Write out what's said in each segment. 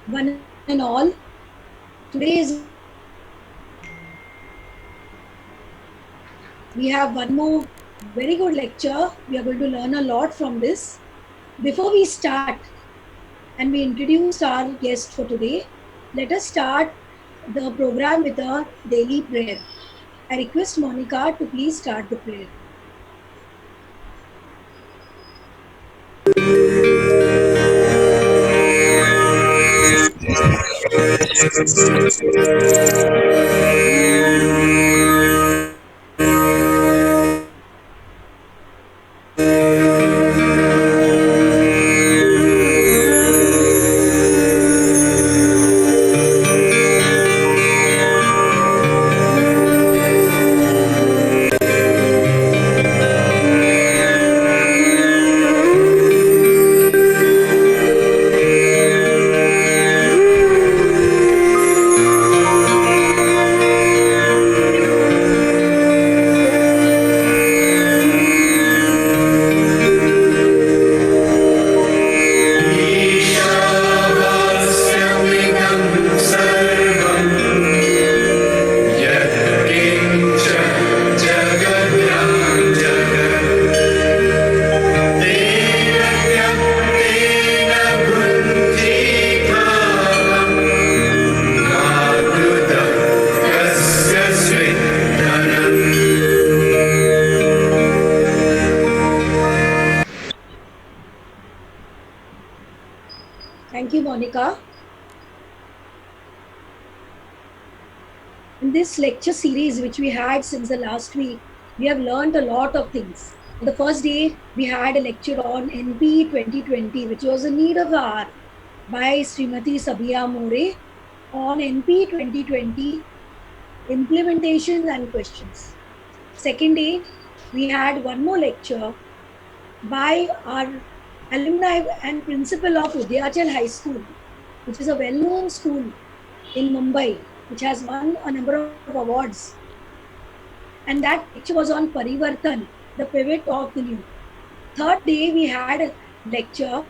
one and all. Today is we have one more very good lecture. We are going to learn a lot from this. Before we start and we introduce our guest for today, let us start the program with a daily prayer. I request Monica to please start the prayer. Thank you, Monica. In this lecture series, which we had since the last week, we have learned a lot of things. On the first day, we had a lecture on NP 2020, which was a need of the hour by Srimati Sabia More on NP 2020 implementations and questions. Second day, we had one more lecture by our alumni and principal of Udyachal High School, which is a well-known school in Mumbai, which has won a number of awards. And that lecture was on Parivartan, the pivot of the new. Third day, we had a lecture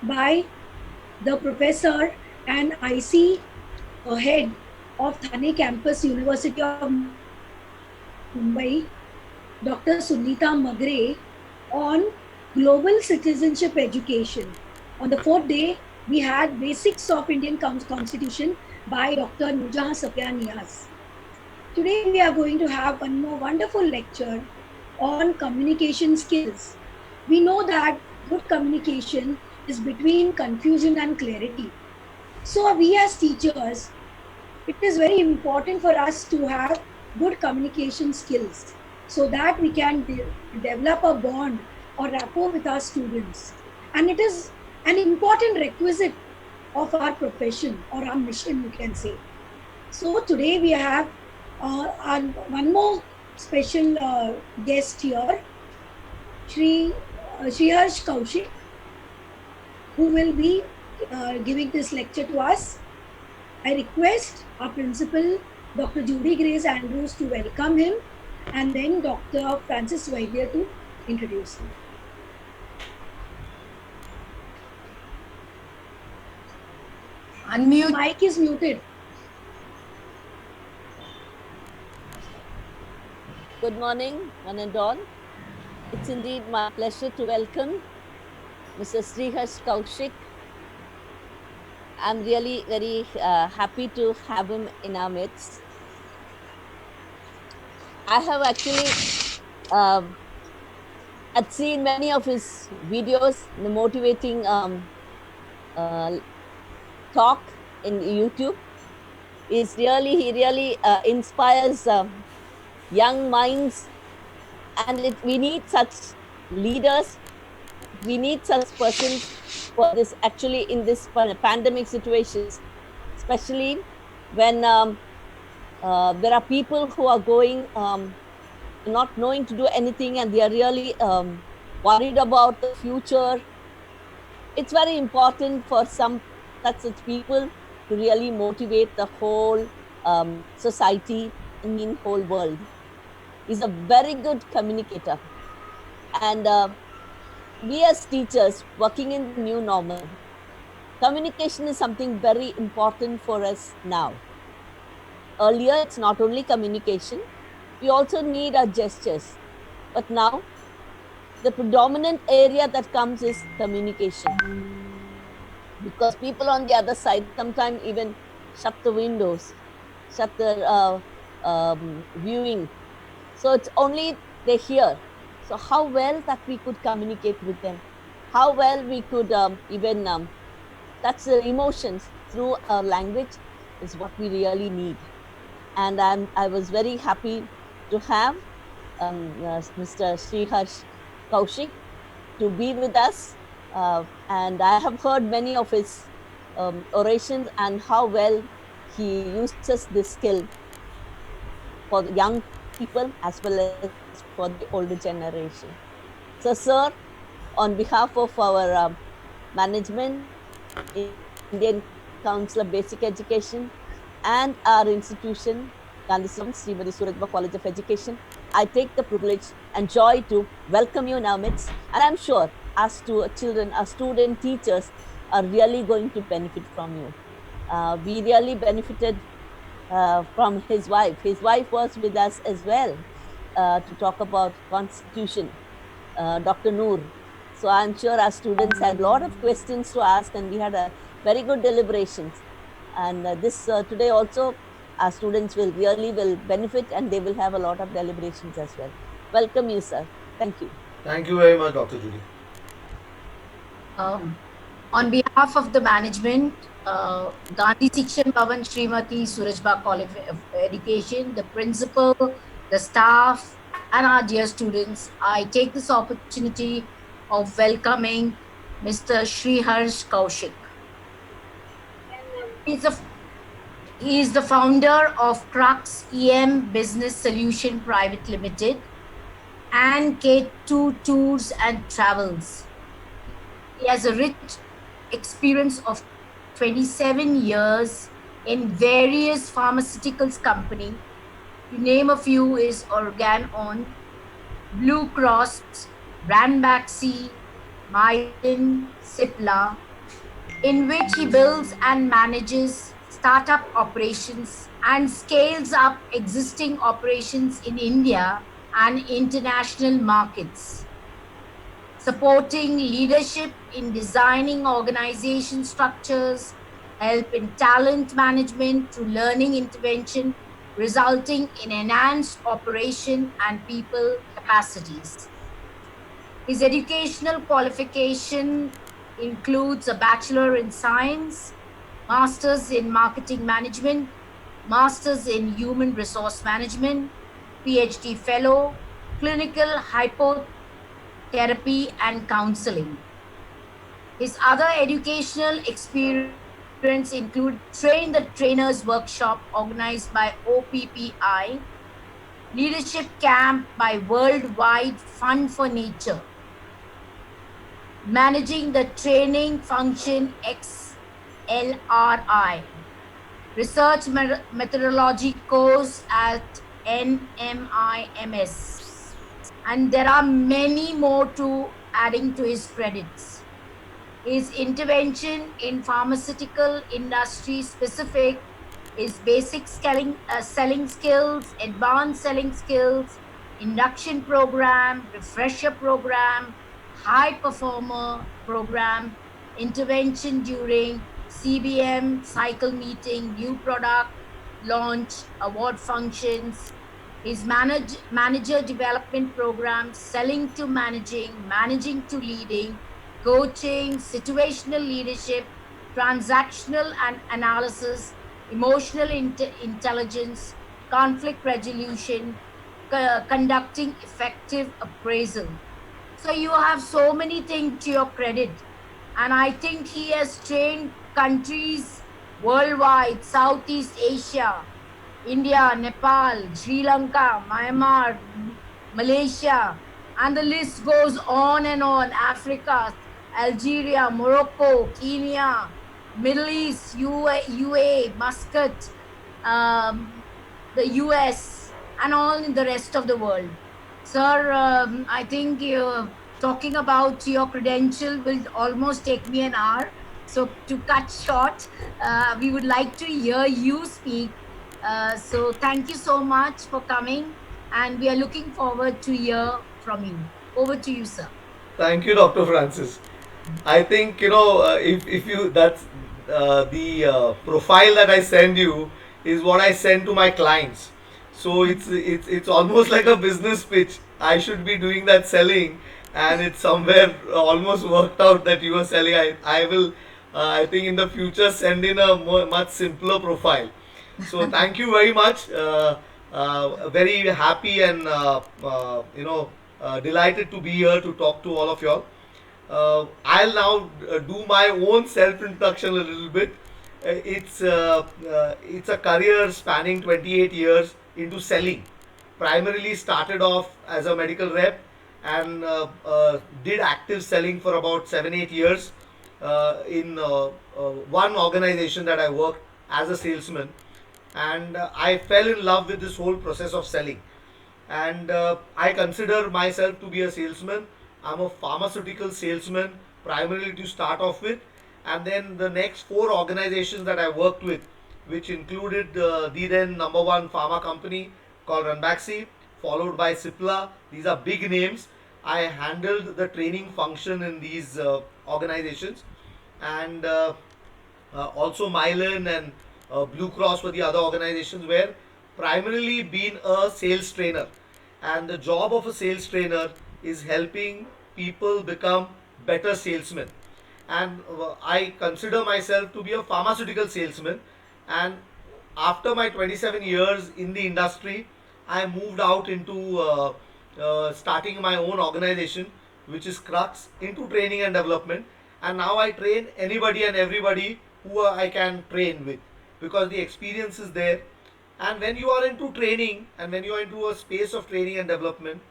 by the professor and IC head of Thane campus, University of Mumbai, Dr. Sunita Magre, on global citizenship education. On the fourth day, we had Basics of Indian Constitution by Dr. Nurjahan Safiya Niaz. Today, we are going to have one more wonderful lecture on communication skills. We know that good communication is between confusion and clarity. So, we as teachers, it is very important for us to have good communication skills so that we can develop a bond or rapport with our students. And it is an important requisite of our profession or our mission, you can say. So today we have one more special guest here, Sriharsh Kaushik, who will be giving this lecture to us. I request our principal, Dr. Judy Grace Andrews, to welcome him, and then Dr. Francis Vaidya to introduce him. Unmute. Mic is muted. Good morning, one and all. It's indeed my pleasure to welcome Mr. Sriharsh Kaushik. I'm really very happy to have him in our midst. I have actually I'd seen many of his videos, the motivating talk in YouTube. He really inspires young minds, and we need such leaders. We need such persons for this, actually, in this pandemic situations, especially when there are people who are going not knowing to do anything, and they are really worried about the future. It's very important for such people to really motivate the whole society, I mean whole world. He's a very good communicator, and we as teachers working in the new normal, Communication is something very important for us now. Earlier, it's not only communication, we also need our gestures. But now, the predominant area that comes is communication. Because people on the other side sometimes even shut the windows, shut the viewing. So it's only they hear. So how well that we could communicate with them, how well we could even touch their emotions through our language is what we really need. And I was very happy to have Mr. Sriharsh Kaushik to be with us. And I have heard many of his orations and how well he uses this skill for the young people as well as for the older generation. So, sir, on behalf of our management, Indian Council of Basic Education, and our institution, Gandhi Srimati Surajbha College of Education, I take the privilege and joy to welcome you in our midst. And I'm sure our children, our student teachers are really going to benefit from you. We really benefited from his wife. His wife was with us as well to talk about Constitution, Dr. Noor. So I'm sure our students had a lot of questions to ask, and we had a very good deliberations. And this today also, our students will benefit, and they will have a lot of deliberations as well. Welcome you, sir. Thank you. Thank you very much, Dr. Judy. On behalf of the management, Gandhi Shikshan Bhavan Srimati Surajbha College of Education, the principal, the staff, and our dear students, I take this opportunity of welcoming Mr. Sriharsh Kaushik. He is the founder of Crux EM Business Solution Private Limited and K2 Tours and Travels. He has a rich experience of 27 years in various pharmaceuticals company. To name a few is Organon, Blue Cross, Ranbaxy, Mylan, Cipla, in which he builds and manages startup operations and scales up existing operations in India and international markets, supporting leadership in designing organization structures, help in talent management through learning intervention, resulting in enhanced operation and people capacities. His educational qualification includes a Bachelor in Science, Masters in Marketing Management, Masters in Human Resource Management, PhD Fellow, Clinical Hypnotherapy and Counseling. His other educational experience include Train the Trainers Workshop organized by OPPI, Leadership Camp by Worldwide Fund for Nature, Managing the Training Function XLRI, Research Methodology course at NMIMS. And there are many more to adding to his credits. His intervention in pharmaceutical industry specific is basic selling skills, advanced selling skills, induction program, refresher program, high performer program, intervention during CBM, cycle meeting, new product launch, award functions. His manager development program, selling to managing, managing to leading, coaching, situational leadership, transactional and analysis, emotional intelligence, conflict resolution, conducting effective appraisal. So you have so many things to your credit. And I think he has trained countries worldwide, Southeast Asia, India, Nepal, Sri Lanka, Myanmar, Malaysia, and the list goes on and on. Africa, Algeria, Morocco, Kenya, Middle East, UAE, Muscat, the US, and all in the rest of the world. Sir, I think talking about your credential will almost take me an hour. So to cut short, we would like to hear you speak. So thank you so much for coming, and we are looking forward to hear from you. Over to you, sir. Thank you, Dr. Francis. I think if you that's the profile that I send you is what I send to my clients. So it's almost like a business pitch. I should be doing that selling, and it's somewhere almost worked out that you are selling. I will I think in the future send in a much simpler profile. So thank you very much. Very happy and delighted to be here to talk to all of y'all. I'll now do my own self introduction a little bit. It's a career spanning 28 years into selling. Primarily started off as a medical rep and did active selling for about 7 8 years in one organization that I worked as a salesman, and I fell in love with this whole process of selling. And I consider myself to be a salesman. I'm a pharmaceutical salesman primarily to start off with, and then the next four organizations that I worked with, which included the then number one pharma company called Ranbaxy, followed by Cipla. These are big names. I handled the training function in these organizations, and also Mylan and Blue Cross were the other organizations where primarily been a sales trainer. And the job of a sales trainer is helping people become better salesmen. And I consider myself to be a pharmaceutical salesman. And after my 27 years in the industry, I moved out into starting my own organization, which is Crux, into training and development. And now I train anybody and everybody who I can train with, because the experience is there. And when you are into training and when you are into a space of training and development,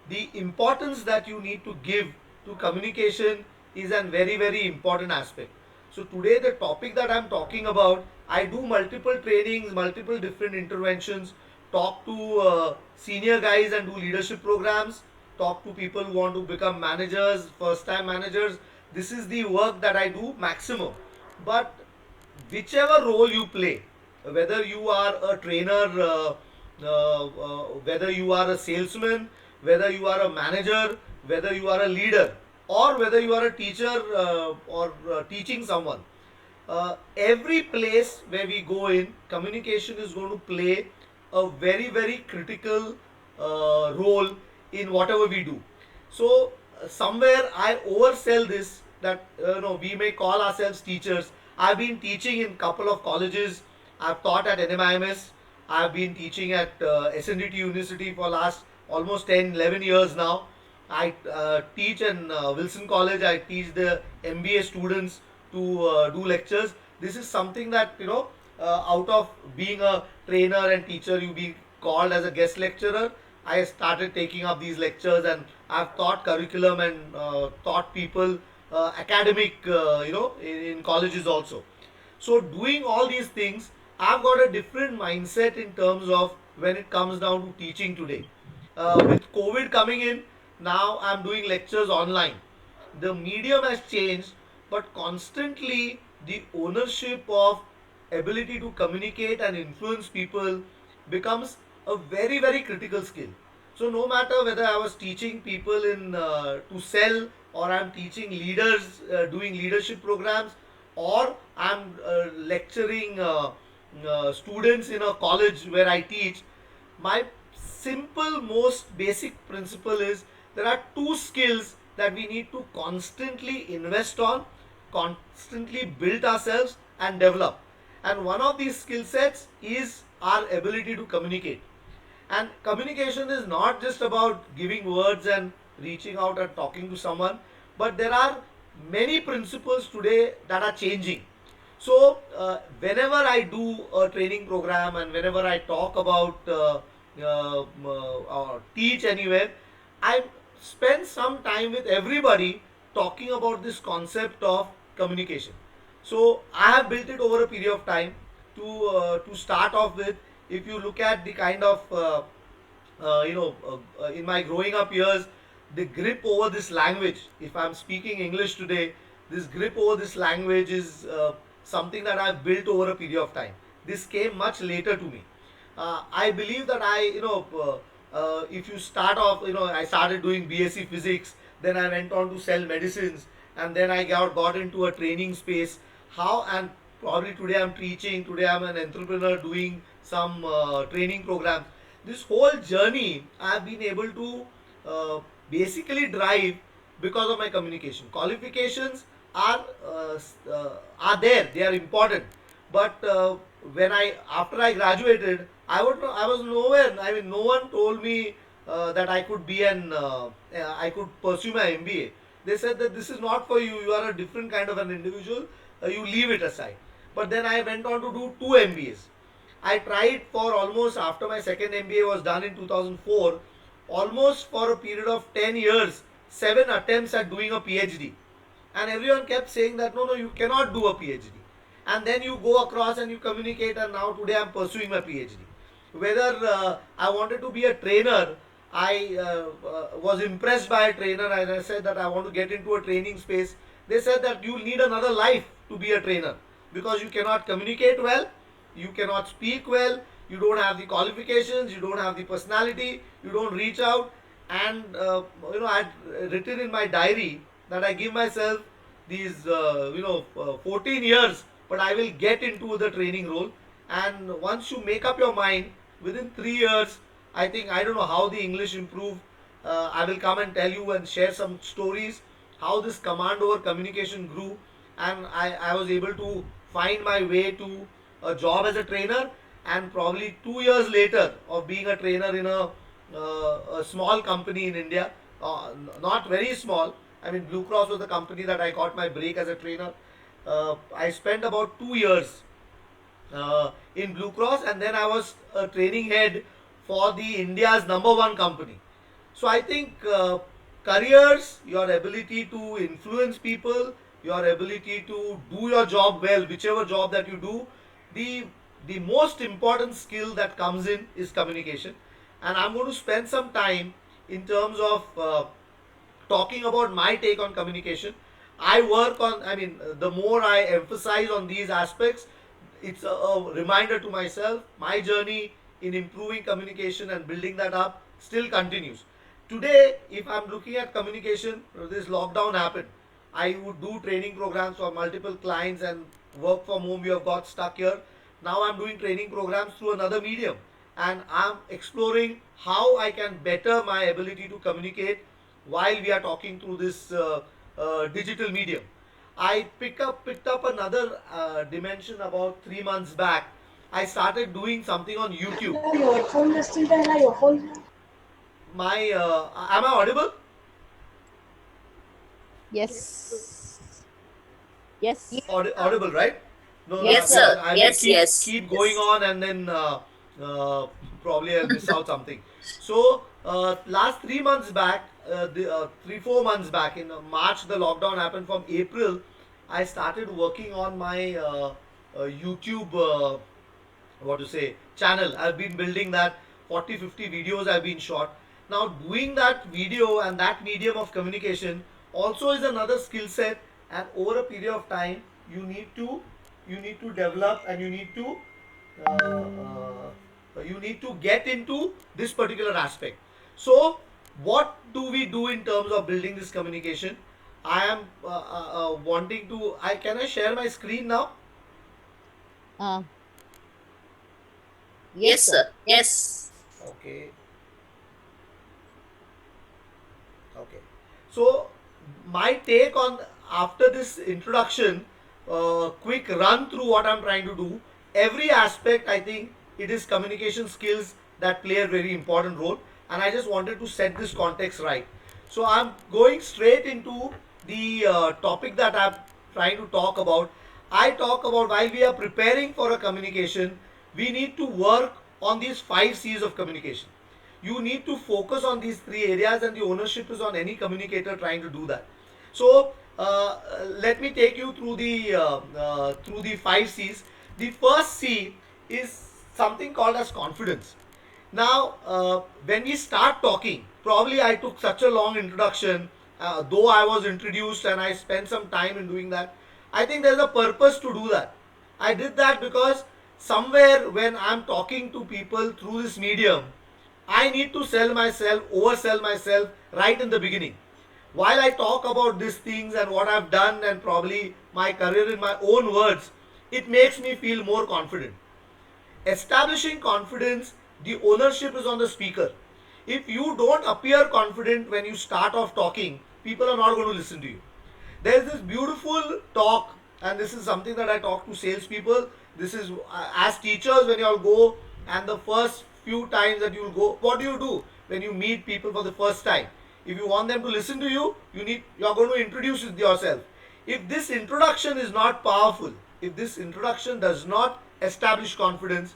the importance that you need to give to communication is a very, very important aspect. So today the topic that I'm talking about, I do multiple trainings, multiple different interventions, talk to senior guys and do leadership programs, talk to people who want to become managers, first time managers. This is the work that I do maximum. But whichever role you play, whether you are a trainer, whether you are a salesman, whether you are a manager, whether you are a leader, or whether you are a teacher or teaching someone, every place where we go in, communication is going to play a very, very critical role in whatever we do. So somewhere I oversell this that we may call ourselves teachers. I've been teaching in couple of colleges. I've taught at NMIMS. I've been teaching at SNDT University for last almost 10 11 years now. I teach in Wilson College. I teach the MBA students to do lectures. This is something that out of being a trainer and teacher, you be called as a guest lecturer. I started taking up these lectures, and I've taught curriculum and taught people academic, in colleges also. So doing all these things, I've got a different mindset in terms of when it comes down to teaching today. With COVID coming in, now I'm doing lectures online. The medium has changed, but constantly the ownership of ability to communicate and influence people becomes a very, very critical skill. So no matter whether I was teaching people in to sell, or I'm teaching leaders doing leadership programs, or I'm lecturing students in a college where I teach, my simple, most basic principle is there are two skills that we need to constantly invest on, constantly build ourselves and develop. And one of these skill sets is our ability to communicate. And communication is not just about giving words and reaching out and talking to someone, but there are many principles today that are changing. So, whenever I do a training program and whenever I talk about or teach anywhere, I spend some time with everybody talking about this concept of communication. So, I have built it over a period of time. To start off with, if you look at the kind of in my growing up years, the grip over this language. If I'm speaking English today, this grip over this language is something that I've built over a period of time. This came much later to me. I believe that if you start off, I started doing BSc physics, then I went on to sell medicines, and then I got into a training space. And probably today I'm teaching, today I'm an entrepreneur doing some training programs. This whole journey I've been able to basically drive because of my communication. Qualifications are there, they are important, but when I after I graduated, I was nowhere. I mean, no one told me that I could pursue my MBA. They said that this is not for you. You are a different kind of an individual. You leave it aside. But then I went on to do two MBAs. I tried for almost, after my second MBA was done in 2004, almost for a period of 10 years, 7 attempts at doing a PhD. And everyone kept saying that no, you cannot do a PhD. And then you go across and you communicate, and now today I'm pursuing my PhD. Whether I wanted to be a trainer, I was impressed by a trainer, and I said that I want to get into a training space. They said that you need another life to be a trainer because you cannot communicate well, you cannot speak well, you don't have the qualifications, you don't have the personality, you don't reach out. And I'd written in my diary that I give myself these 14 years, but I will get into the training role. And once you make up your mind, within 3 years, I think, I don't know how the English improved. I will come and tell you and share some stories how this command over communication grew, and I was able to find my way to a job as a trainer. And probably 2 years later of being a trainer in a small company in India, not very small. I mean, Blue Cross was the company that I got my break as a trainer. I spent about 2 years in Blue Cross, and then I was a training head for the India's number one company. So I think careers, your ability to influence people, your ability to do your job well, whichever job that you do, the the most important skill that comes in is communication. And I'm going to spend some time in terms of talking about my take on communication. The more I emphasize on these aspects, it's a reminder to myself. My journey in improving communication and building that up still continues. Today, if I'm looking at communication, this lockdown happened. I would do training programs for multiple clients and work from home. We have got stuck here. Now I'm doing training programs through another medium, and I'm exploring how I can better my ability to communicate while we are talking through this digital medium. I picked up another dimension about 3 months back. I started doing something on YouTube. My Am I audible? Yes. Yes. Audible, right? No, Yes, because sir. I will keep going on, and then probably I'll miss out something. So last 3 months back, 3 4 months back, in March, the lockdown happened. From April, I started working on my YouTube, what to say, channel. I've been building that. 40 50 videos I've been shot. Now doing that video and that medium of communication also is another skill set, and over a period of time you need to develop, and you need to get into this particular aspect. So what do we do in terms of building this communication? I am wanting to, I can I share my screen now? Uh, Yes, yes, sir. sir. Yes. Okay. Okay. So my take on, after this introduction, quick run through what I'm trying to do. Every aspect, I think it is communication skills that play a very important role, and I just wanted to set this context right. So I'm going straight into the topic that I'm trying to talk about. I talk about, while we are preparing for a communication, we need to work on these 5 C's of communication. You need to focus on these 3 areas, and the ownership is on any communicator trying to do that. So let me take you through the 5 C's. The first C is something called as confidence. Now when we start talking, probably I took such a long introduction though I was introduced and I spent some time in doing that, I think there's a purpose to do that. I did that because somewhere when I'm talking to people through this medium, I need to sell myself, oversell myself right in the beginning. While I talk about these things and what I've done and probably my career in my own words, it makes me feel more confident. Establishing confidence, the ownership is on the speaker. If you don't appear confident when you start off talking, people are not going to listen to you. There is this beautiful talk, and this is something that I talk to salespeople. This is as teachers, when you all go, and the first few times that you will go, what do when you meet people for the first time? If you want them to listen to you, you are going to introduce yourself. If this introduction is not powerful, if this introduction does not establish confidence,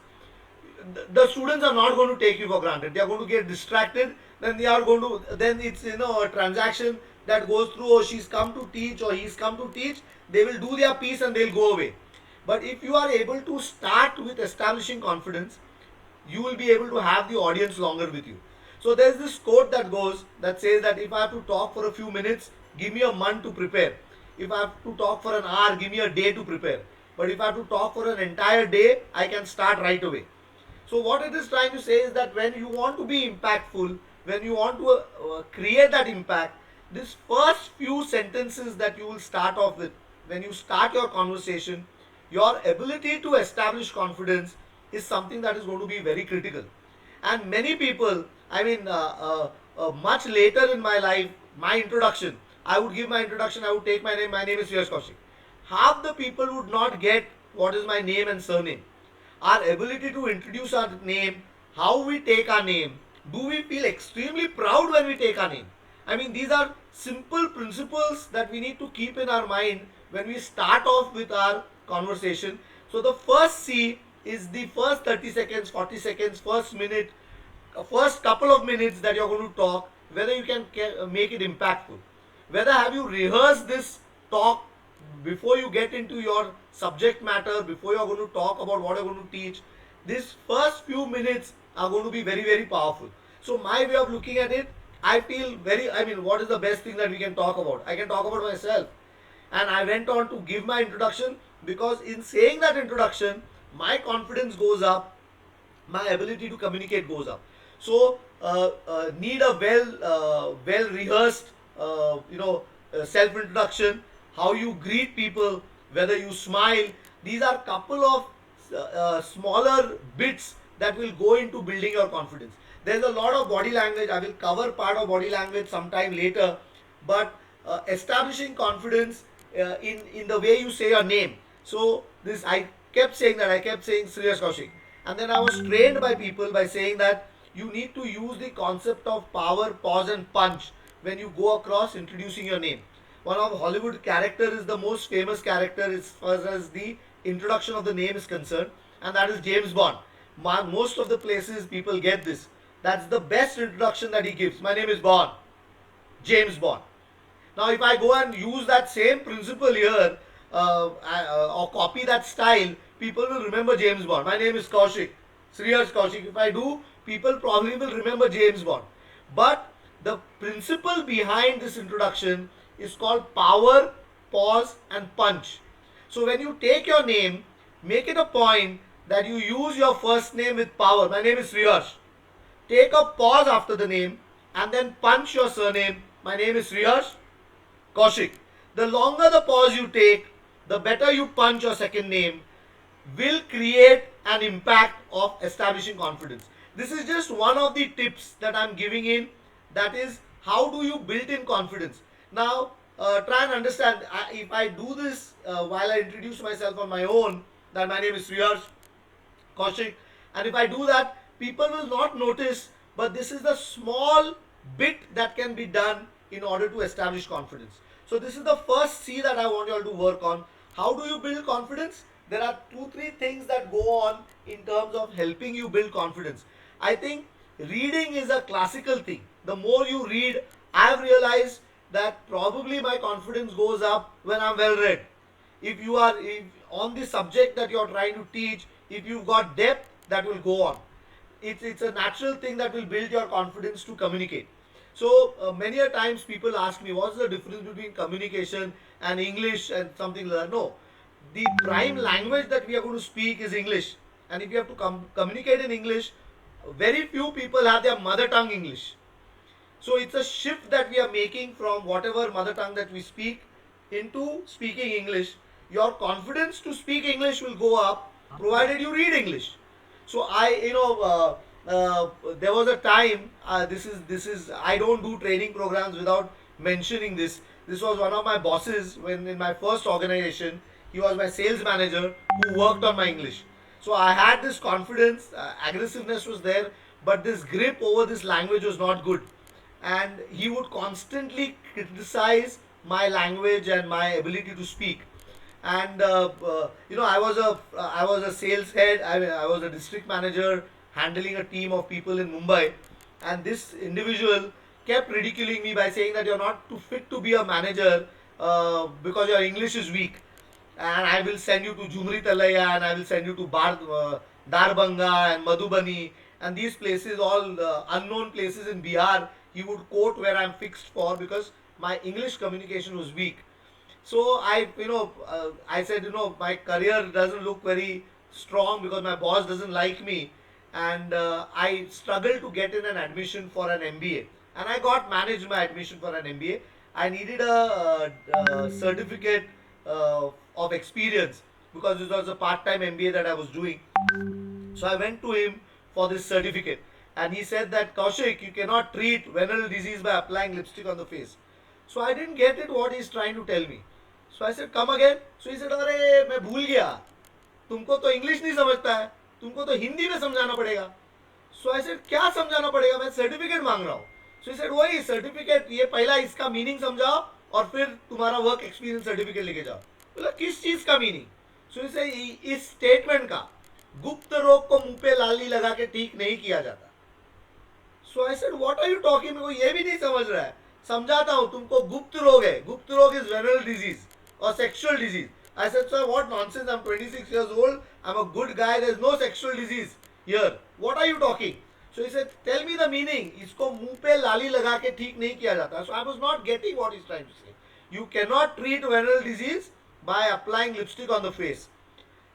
the students are not going to take you for granted. They are going to get distracted. Then they are going to, then it's a transaction that goes through. Oh, she's come to teach or he's come to teach. They will do their piece and they'll go away. But if you are able to start with establishing confidence, you will be able to have the audience longer with you. So there's this quote that says that if I have to talk for a few minutes, give me a month to prepare. If I have to talk for an hour, give me a day to prepare. But if I have to talk for an entire day, I can start right away. So what it is trying to say is that when you want to be impactful, when you want to create that impact, this first few sentences that you will start off with, when you start your conversation, your ability to establish confidence is something that is going to be very critical. And many people, much later in my life, my introduction, I would give my introduction, I would take my name is Shreyas Kaushik. Half the people would not get what is my name and surname. Our ability to introduce our name, how we take our name, do we feel extremely proud when we take our name? I mean, these are simple principles that we need to keep in our mind when we start off with our conversation. So the first C is the first 30 seconds, 40 seconds, first minute, first couple of minutes that you're going to talk, whether you can make it impactful. Whether have you rehearsed this talk before you get into your subject matter, before you're going to talk about what you're going to teach. These first few minutes are going to be very, very powerful. So my way of looking at it, I feel what is the best thing that we can talk about? I can talk about myself. And I went on to give my introduction because in saying that introduction, my confidence goes up, my ability to communicate goes up. So need a well rehearsed self introduction, how you greet people, whether you smile. These are couple of smaller bits that will go into building your confidence. There's a lot of body language. I will cover part of body language sometime later, but establishing confidence in the way you say your name. So this I kept saying Shreyas Kaushik, and then I was trained by people by saying that you need to use the concept of power, pause, and punch when you go across introducing your name. One of Hollywood character is the most famous character as far as the introduction of the name is concerned, and that is James Bond. Most of the places people get this. That's the best introduction that he gives. My name is Bond. James Bond. Now if I go and use that same principle here or copy that style, people will remember James Bond. My name is Kaushik. Shreyas Kaushik. If I do, people probably will remember James Bond. But the principle behind this introduction is called power, pause, and punch. So when you take your name, make it a point that you use your first name with power. My name is Shreyas. Take a pause after the name and then punch your surname. My name is Shreyas Kaushik. The longer the pause you take, the better you punch your second name, will create an impact of establishing confidence. This is just one of the tips that I'm giving in. That is, how do you build in confidence? Now, try and understand, if I do this while I introduce myself on my own, that my name is Shreyas Kaushik, and if I do that, people will not notice, but this is the small bit that can be done in order to establish confidence. So this is the first C that I want you all to work on. How do you build confidence? There are 2-3 things that go on in terms of helping you build confidence. I think reading is a classical thing. The more you read, I have realized that probably my confidence goes up when I'm well read. If on the subject that you're trying to teach, if you've got depth, that will go on. It's a natural thing that will build your confidence to communicate. So many a times people ask me, what's the difference between communication and English and something like that? No, the prime language that we are going to speak is English, and if you have to communicate in English, very few people have their mother tongue English. So it's a shift that we are making from whatever mother tongue that we speak into speaking English. Your confidence to speak English will go up provided you read English. So there was a time. This is. I don't do training programs without mentioning this. This was one of my bosses when in my first organization. He was my sales manager who worked on my English. So I had this confidence, aggressiveness was there, but this grip over this language was not good, and he would constantly criticize my language and my ability to speak. And I was a sales head. I was a district manager handling a team of people in Mumbai, and this individual kept ridiculing me by saying that you're not too fit to be a manager because your English is weak, and I will send you to Jumri Talaya, and I will send you to Darbanga and Madhubani, and these places, all unknown places in Bihar. He would quote where I'm fixed for because my English communication was weak. So I said, my career doesn't look very strong because my boss doesn't like me, and I struggled to get in an admission for an MBA, and I got managed my admission for an MBA. I needed a certificate of experience because it was a part-time MBA that I was doing. So I went to him for this certificate, and he said that, Kaushik, you cannot treat venereal disease by applying lipstick on the face. So I didn't get it what he's trying to tell me. So I said, come again. So he said, अरे मैं भूल गया, तुमको तो English नहीं समझता है, तुमको तो हिंदी में समझाना पड़ेगा. So I said, क्या समझाना पड़ेगा, मैं सर्टिफिकेट मांग रहा हूँ. So he said, वही सर्टिफिकेट, ये पहला इसका मीनिंग समझाओ और फिर तुम्हारा वर्क एक्सपीरियंस सर्टिफिकेट लेके जाओ. बोला किस चीज का मीनिंग? सो इसे इस स्टेटमेंट का, गुप्त रोग को मुंह पे लाली लगा के ठीक नहीं किया जाता. So I said what are you talking, मेरे को ये भी नहीं समझ रहा है. समझाता हूँ तुमको, गुप्त रोग है, गुप्त रोग is venereal disease or sexual disease. I said, sir, what nonsense, I'm 26 years old, I'm a good guy, there's no sexual disease here. What are you talking? So he said, tell me the meaning. इसको मुंह पे लाली लगा के ठीक नहीं किया जाता. So I was not getting what he's trying to say. You cannot treat venereal disease by applying lipstick on the face.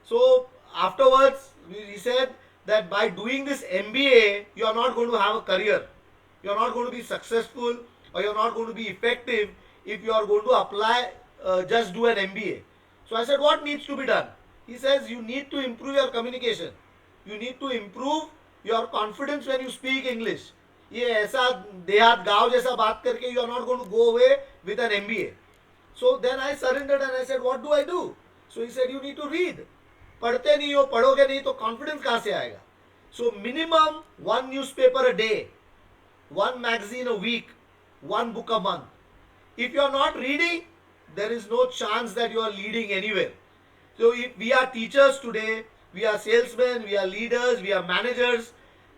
So afterwards, he said that by doing this MBA, you are not going to have a career. You are not going to be successful, or you are not going to be effective if you are going to apply just do an MBA. So I said, what needs to be done? He says, you need to improve your communication. You need to improve your confidence when you speak English. ये ऐसा देहात गांव जैसा बात करके you are not going to go away with an MBA. So then I surrendered and I said, what do I do? So he said, you need to read. पढ़ते नहीं हो, पढ़ोगे नहीं तो confidence कहाँ से आएगा? So minimum one newspaper a day, one magazine a week, one book a month. If you are not reading, there is no chance that you are leading anywhere. So if we are teachers today, we are salesmen, we are leaders, we are managers,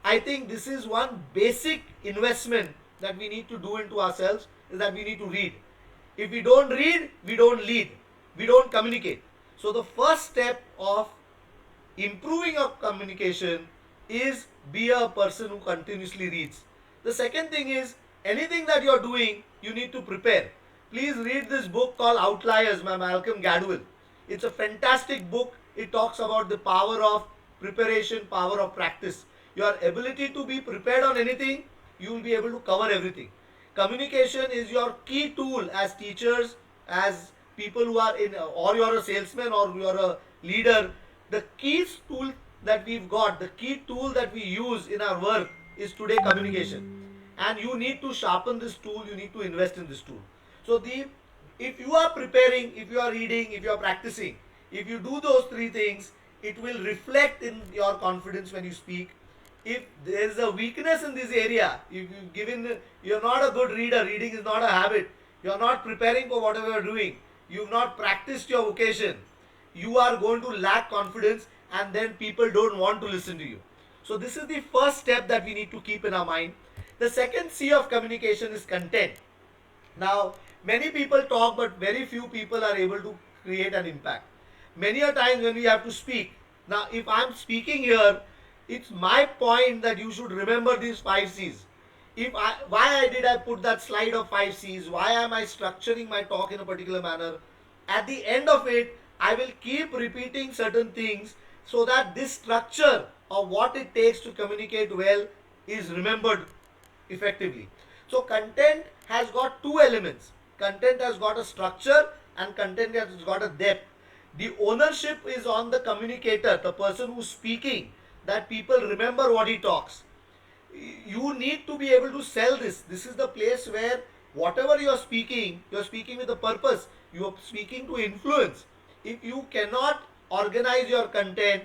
I think this is one basic investment that we need to do into ourselves, is that we need to read. If we don't read, we don't lead, we don't communicate. So the first step of improving our communication is be a person who continuously reads. The second thing is, anything that you are doing, you need to prepare. Please read this book called Outliers by Malcolm Gladwell. It's a fantastic book. It talks about the power of preparation, power of practice. Your ability to be prepared on anything, you will be able to cover everything. Communication is your key tool as teachers, as people who are in, or you are a salesman or you are a leader. The key tool that we've got, the key tool that we use in our work is today communication. And you need to sharpen this tool, you need to invest in this tool. So if you are preparing, if you are reading, if you are practicing, if you do those three things, it will reflect in your confidence when you speak. If there is a weakness in this area, if you're not a good reader, reading is not a habit, you are not preparing for whatever you are doing, you've not practiced your vocation, you are going to lack confidence, and then people don't want to listen to you. So this is the first step that we need to keep in our mind. The second C of communication is content. Now, many people talk, but very few people are able to create an impact. Many a times when we have to speak, now if I'm speaking here, it's my point that you should remember these 5 C's. Why did I put that slide of 5 C's? Why am I structuring my talk in a particular manner? At the end of it, I will keep repeating certain things so that this structure of what it takes to communicate well is remembered effectively. So content has got two elements. Content has got a structure and content has got a depth. The ownership is on the communicator, the person who's speaking, that people remember what he talks. You need to be able to sell this. This is the place where whatever you're speaking with a purpose. You are speaking to influence. If you cannot organize your content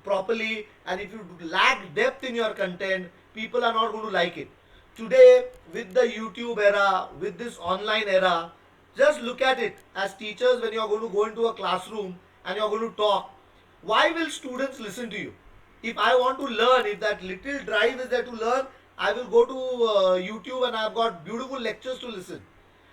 properly, and if you lack depth in your content, people are not going to like it. Today, with the YouTube era, with this online era, just look at it as teachers. When you are going to go into a classroom and you are going to talk, why will students listen to you? If I want to learn, if that little drive is there to learn, I will go to YouTube and I've got beautiful lectures to listen.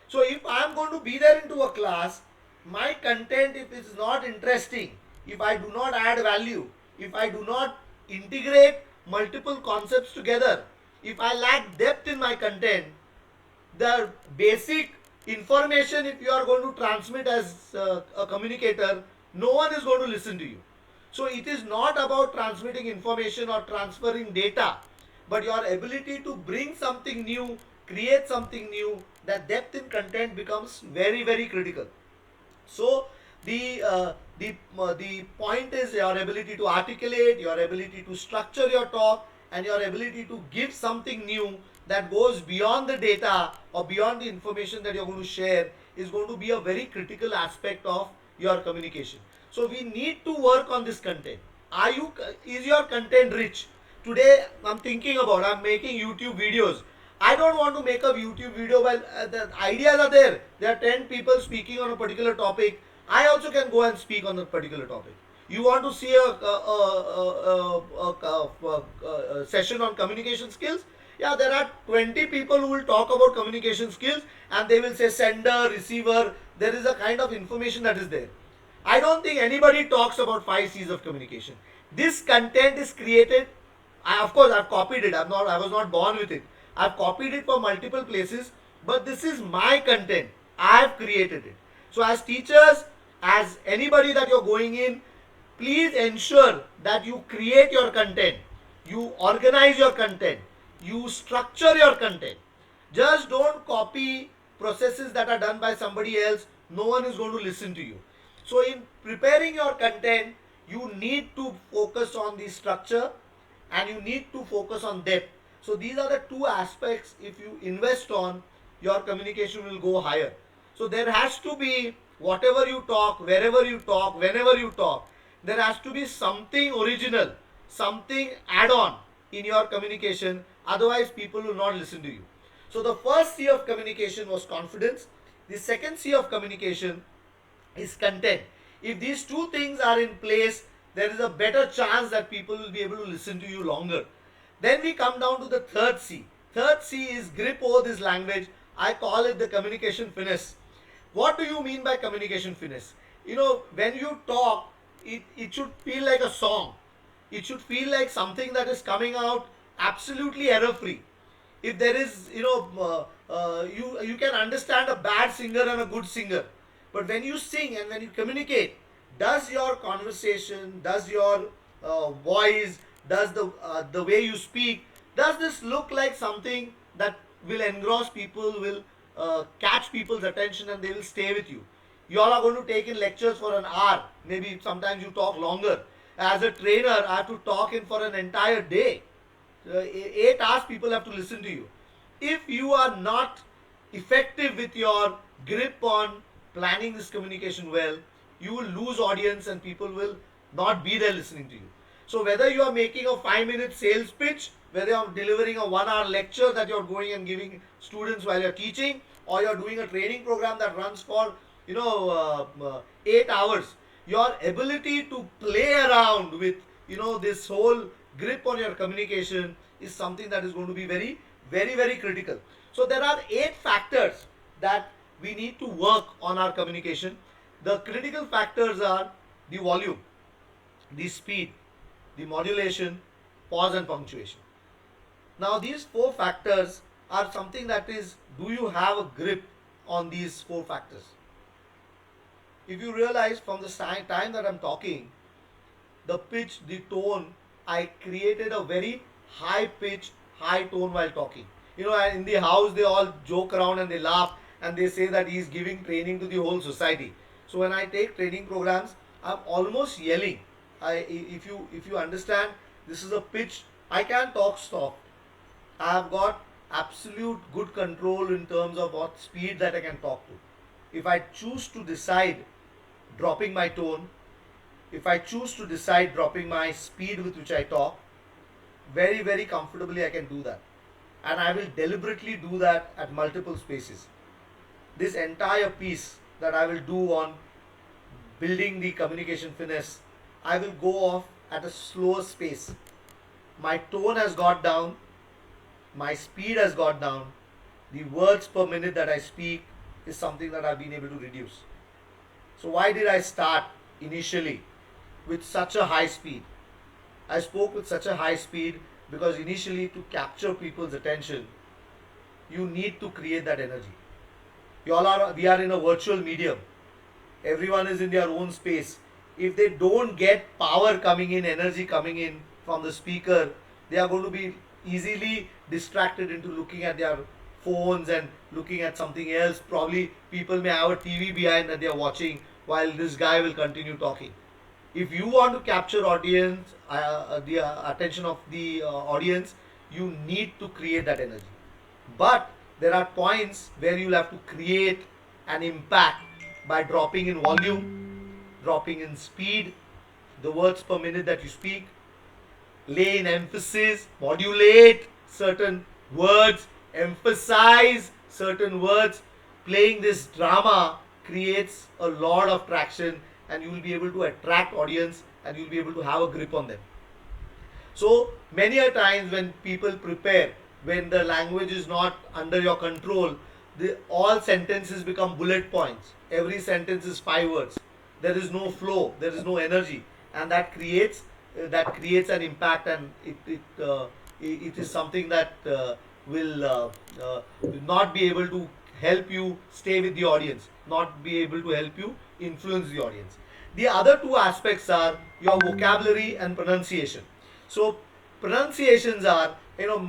So if I'm going to be there into a class, my content, if it's not interesting, if I do not add value, if I do not integrate multiple concepts together, if I lack depth in my content, the basic information, if you are going to transmit as a communicator, no one is going to listen to you. So it is not about transmitting information or transferring data, but your ability to bring something new, create something new. That depth in content becomes very, very critical. So the point is your ability to articulate, your ability to structure your talk, and your ability to give something new that goes beyond the data or beyond the information that you're going to share is going to be a very critical aspect of your communication. So we need to work on this content. Is your content rich? Today I'm making YouTube videos. I don't want to make a YouTube video while the ideas are there. There are 10 people speaking on a particular topic. I also can go and speak on a particular topic. You want to see a session on communication skills? Yeah, there are 20 people who will talk about communication skills and they will say sender, receiver. There is a kind of information that is there. I don't think anybody talks about 5 C's of communication. This content is created. Of course, I've copied it. I was not born with it. I've copied it from multiple places, but this is my content. I've created it. So as teachers, as anybody that you're going in, please ensure that you create your content, you organize your content, you structure your content. Just don't copy processes that are done by somebody else. No one is going to listen to you. So in preparing your content, you need to focus on the structure and you need to focus on depth. So these are the two aspects. If you invest on, your communication will go higher. So there has to be, whatever you talk, wherever you talk, whenever you talk, there has to be something original, something add-on in your communication. Otherwise people will not listen to you. So the first C of communication was confidence. The second C of communication is content. If these two things are in place, there is a better chance that people will be able to listen to you longer. Then we come down to the third C. Third C is grip over this language. I call it the communication finesse. What do you mean by communication finesse? When you talk, it should feel like a song. It should feel like something that is coming out absolutely error free. If there is, you can understand a bad singer and a good singer. But when you sing and when you communicate, does your conversation, does your voice, does the way you speak, does this look like something that will engross people, will catch people's attention and they will stay with you? You all are going to take in lectures for an hour. Maybe sometimes you talk longer. As a trainer, I have to talk in for an entire day. 8 hours people have to listen to you. If you are not effective with your grip on planning this communication well, you will lose audience and people will not be there listening to you. So whether you are making a 5-minute sales pitch, whether you are delivering a 1-hour lecture that you are going and giving students while you are teaching, or you are doing a training program that runs for 8 hours, your ability to play around with this whole grip on your communication is something that is going to be very, very, very critical. So there are 8 factors that we need to work on our communication. The critical factors are the volume, the speed, the modulation, pause and punctuation. Now these four factors are something that is, do you have a grip on these four factors? If you realize from the time that I'm talking, the pitch, the tone, I created a very high pitch, high tone while talking. And in the house they all joke around and they laugh and they say that he's giving training to the whole society. So when I take training programs, I'm almost yelling. If you understand, this is a pitch. I can't talk soft. I have got absolute good control in terms of what speed that I can talk to. If I choose to decide dropping my tone, if I choose to decide dropping my speed with which I talk, very, very comfortably I can do that. And I will deliberately do that at multiple spaces. This entire piece that I will do on building the communication finesse, I will go off at a slower pace. My tone has got down, my speed has got down, the words per minute that I speak is something that I've been able to reduce. So why did I start initially with such a high speed? I spoke with such a high speed because initially, to capture people's attention, you need to create that energy. We are in a virtual medium. Everyone is in their own space. If they don't get power coming in, energy coming in from the speaker, they are going to be easily distracted into looking at their phones and looking at something else. Probably people may have a TV behind that they are watching while this guy will continue talking. If you want to capture the attention of the audience, you need to create that energy. But there are points where you'll have to create an impact by dropping in volume, dropping in speed, the words per minute that you speak, lay in emphasis, modulate certain words, emphasize certain words. Playing this drama creates a lot of traction, and you will be able to attract audience and you will be able to have a grip on them. So many a times when people prepare, when the language is not under your control, all sentences become bullet points. Every sentence is 5 words. There is no flow, there is no energy, and that creates an impact, and it is something that will not be able to help you stay with the audience, not be able to help you influence the audience. The other two aspects are your vocabulary and pronunciation. So pronunciations are,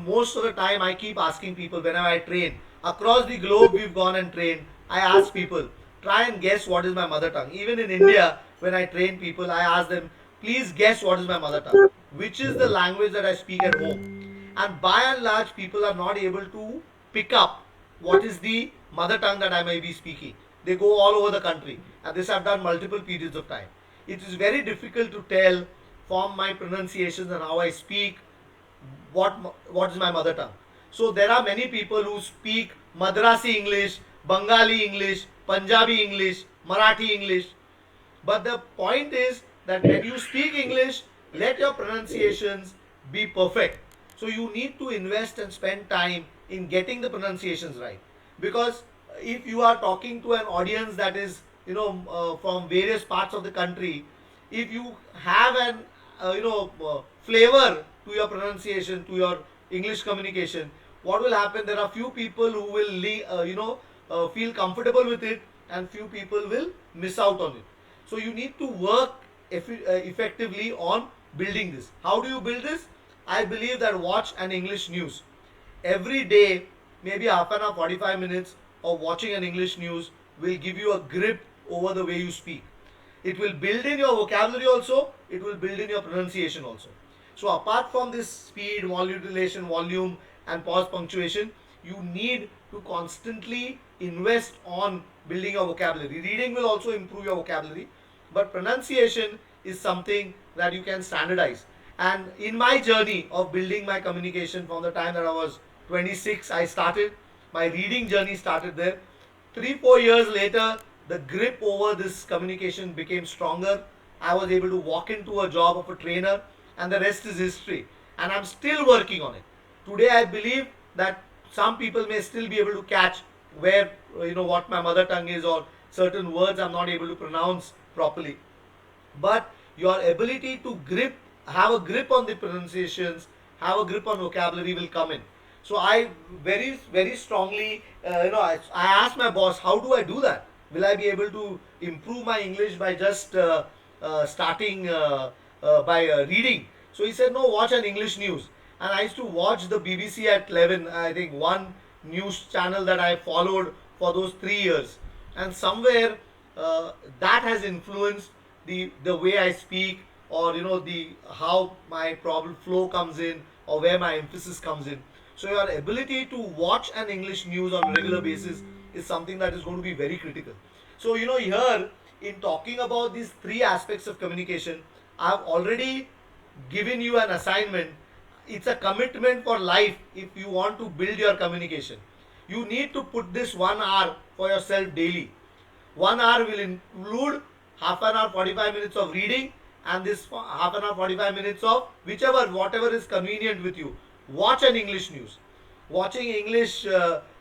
most of the time I keep asking people whenever I train across the globe, we've gone and trained. I ask people, try and guess what is my mother tongue. Even in India, when I train people, I ask them, please guess what is my mother tongue, which is the language that I speak at home. And by and large, people are not able to pick up what is the mother tongue that I may be speaking. They go all over the country, and this I've done multiple periods of time. It is very difficult to tell from my pronunciations and how I speak what is my mother tongue. So there are many people who speak Madrasi English, Bengali English, Punjabi English, Marathi English. But the point is that when you speak English, let your pronunciations be perfect. So you need to invest and spend time in getting the pronunciations right. Because if you are talking to an audience that is, from various parts of the country, if you have an, flavor to your pronunciation, to your English communication, what will happen? There are few people who will, feel comfortable with it, and few people will miss out on it. So you need to work effectively on building this. How do you build this? I believe that watch an English news. Every day, maybe half an hour, 45 minutes of watching an English news will give you a grip over the way you speak. It will build in your vocabulary also, it will build in your pronunciation also. So apart from this speed, modulation, volume and pause punctuation, you need to constantly invest on building your vocabulary. Reading will also improve your vocabulary, but pronunciation is something that you can standardize. And in my journey of building my communication, from the time that I was 26, I started, my reading journey started there. 3-4 years later, the grip over this communication became stronger. I was able to walk into a job of a trainer, and the rest is history. And I'm still working on it. Today I believe that some people may still be able to catch where, what my mother tongue is, or certain words I'm not able to pronounce properly. But your ability to have a grip on the pronunciations have a grip on vocabulary will come in. So I very strongly, I asked my boss, how do I do that? Will I be able to improve my English by just starting by reading? So he said, no, watch an English news. And I used to watch the BBC at 11, I think one news channel that I followed for those 3 years. And somewhere that has influenced the way I speak, or the how my problem flow comes in, or where my emphasis comes in. So your ability to watch an English news on a regular basis is something that is going to be very critical. So here, in talking about these three aspects of communication, I have already given you an assignment. It's a commitment for life. If you want to build your communication, you need to put this 1 hour for yourself daily. 1 hour will include half an hour 45 minutes of reading, and this half an hour 45 minutes of whatever is convenient with you. Watch an English news, watching English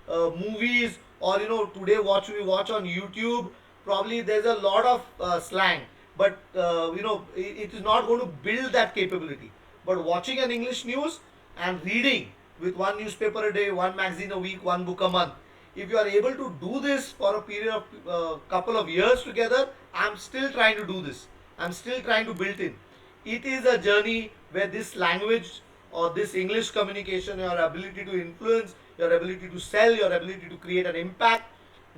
movies, or today we watch on YouTube. Probably there's a lot of slang, but it is not going to build that capability. But watching an English news and reading with one newspaper a day, one magazine a week, one book a month, if you are able to do this for a period of couple of years together, I'm still trying to do this. I'm still trying to build in. It is a journey where this language or this English communication, your ability to influence, your ability to sell, your ability to create an impact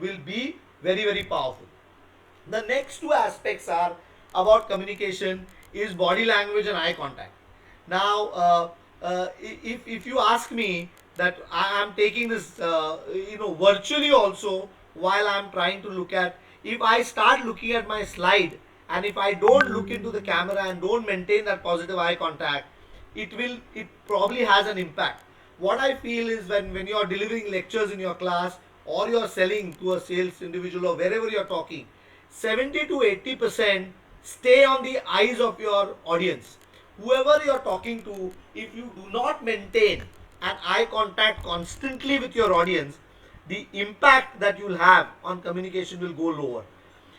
will be very, very powerful. The next two aspects are about communication is body language and eye contact. Now, if you ask me that I am taking this, virtually also, while I am trying to look at, if I start looking at my slide and if I don't look into the camera and don't maintain that positive eye contact, it probably has an impact. What I feel is when you are delivering lectures in your class, or you are selling to a sales individual, or wherever you are talking, 70 to 80% stay on the eyes of your audience. Whoever you are talking to, if you do not maintain an eye contact constantly with your audience, the impact that you will have on communication will go lower.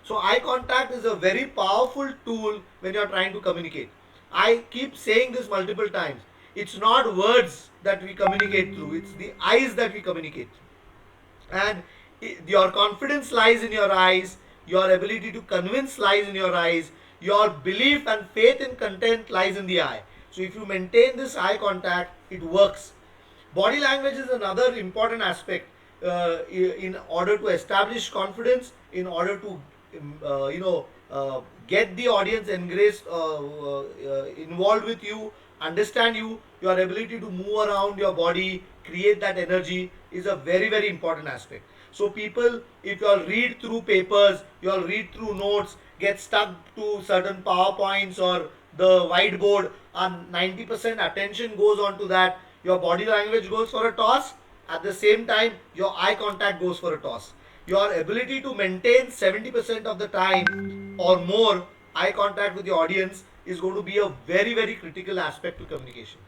So eye contact is a very powerful tool when you are trying to communicate. I keep saying this multiple times. It's not words that we communicate through, it's the eyes that we communicate. And your confidence lies in your eyes, your ability to convince lies in your eyes, your belief and faith in content lies in the eye. So if you maintain this eye contact, it works. Body language is another important aspect in order to establish confidence, in order to get the audience engaged, involved with you, understand you. Your ability to move around your body, create that energy is a very, very important aspect. So people, if you all read through papers, you all read through notes, get stuck to certain PowerPoints or the whiteboard, and 90% attention goes on to that, your body language goes for a toss. At the same time, your eye contact goes for a toss. Your ability to maintain 70% of the time or more eye contact with your audience is going to be a very, very critical aspect to communication.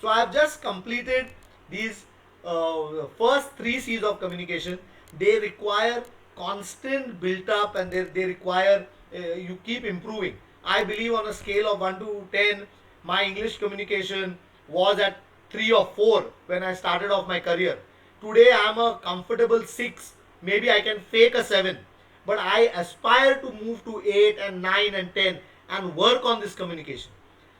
So I have just completed these first 3 C's of communication. They require constant build up, and they require you keep improving. I believe on a scale of 1 to 10, my English communication was at 3 or 4 when I started off my career. Today I am a comfortable 6, maybe I can fake a 7, but I aspire to move to 8 and 9 and 10 and work on this communication.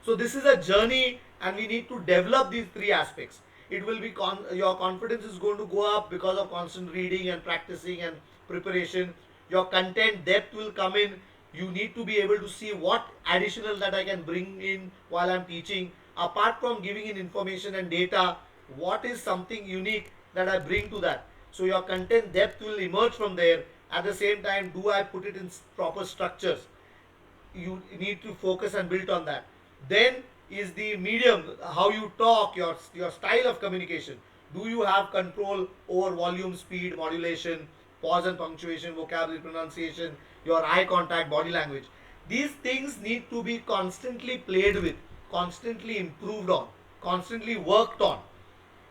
So this is a journey, and we need to develop these 3 aspects. It will be your confidence is going to go up because of constant reading and practicing and preparation. Your content depth will come in. You need to be able to see what additional that I can bring in while I'm teaching. Apart from giving in information and data, what is something unique that I bring to that? So your content depth will emerge from there. At the same time, do I put it in proper structures? You need to focus and build on that. Then is the medium, how you talk, your style of communication. Do you have control over volume, speed, modulation, pause and punctuation, vocabulary, pronunciation, your eye contact, body language? These things need to be constantly played with, constantly improved on, constantly worked on.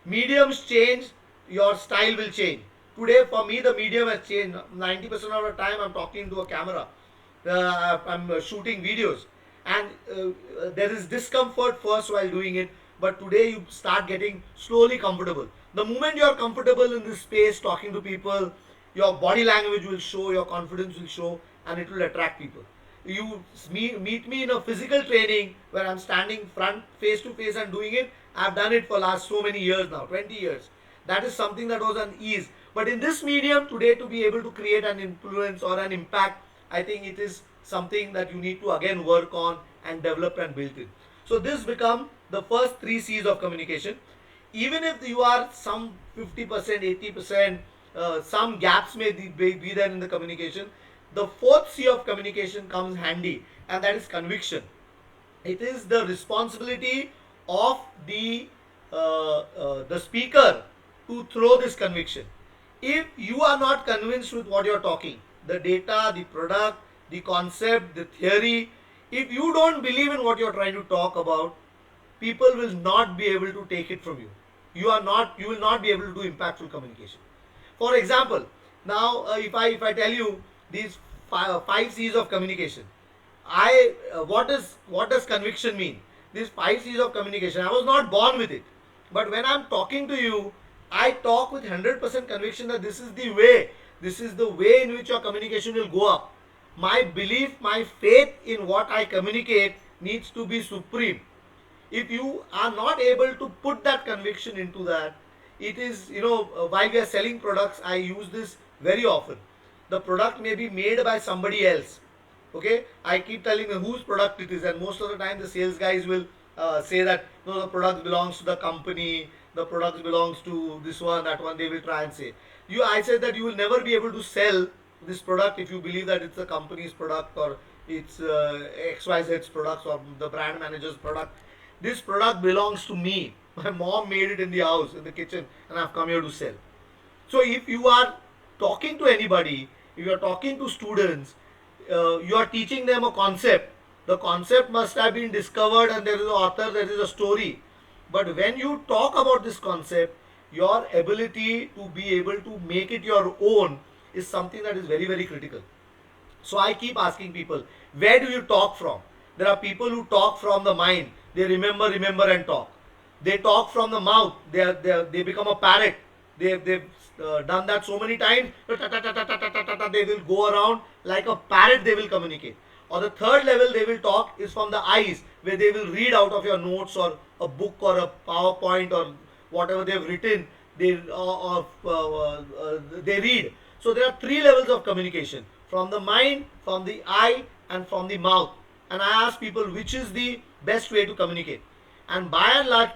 Mediums change, your style will change. Today for me the medium has changed. 90% of the time I'm talking to a camera, I'm shooting videos, and there is discomfort first while doing it, but today you start getting slowly comfortable. The moment you are comfortable in this space talking to people, your body language will show, your confidence will show, and it will attract people. You meet me in a physical training where I'm standing front face to face and doing it. I've done it for last so many years now, 20 years. That is something that was an ease. But in this medium today, to be able to create an influence or an impact, I think it is something that you need to again work on and develop and build it. So this become the first three C's of communication. Even if you are some 50%, 80%, some gaps may be there in the communication. The fourth C of communication comes handy, and that is conviction. It is the responsibility of the speaker to throw this conviction. If you are not convinced with what you are talking, the data, the product, the concept, the theory, if you don't believe in what you are trying to talk about, people will not be able to take it from you. You will not be able to do impactful communication. For example, now if I tell you these five C's of communication, what does conviction mean? These five C's of communication, I was not born with it, but when I'm talking to you, I talk with 100% conviction that this is the way in which your communication will go up. My belief, my faith in what I communicate needs to be supreme. If you are not able to put that conviction into that, it is, while we are selling products, I use this very often. The product may be made by somebody else. Okay, I keep telling them whose product it is, and most of the time the sales guys will say that no, the product belongs to the company, the product belongs to this one, that one. They will try and say. I said that you will never be able to sell this product if you believe that it's the company's product or it's XYZ's product or the brand manager's product. This product belongs to me. My mom made it in the house, in the kitchen, and I've come here to sell. So if you are talking to anybody, if you are talking to students, you are teaching them a concept. The concept must have been discovered and there is an author, there is a story. But when you talk about this concept, your ability to be able to make it your own is something that is very, very critical. So I keep asking people, where do you talk from? There are people who talk from the mind. They remember and talk. They talk from the mouth. They become a parrot. They've done that so many times. They will go around like a parrot. They will communicate. Or the third level they will talk is from the eyes, where they will read out of your notes or a book or a PowerPoint or whatever they've written. They read. So there are three levels of communication: from the mind, from the eye, and from the mouth. And I ask people which is the best way to communicate. And by and large,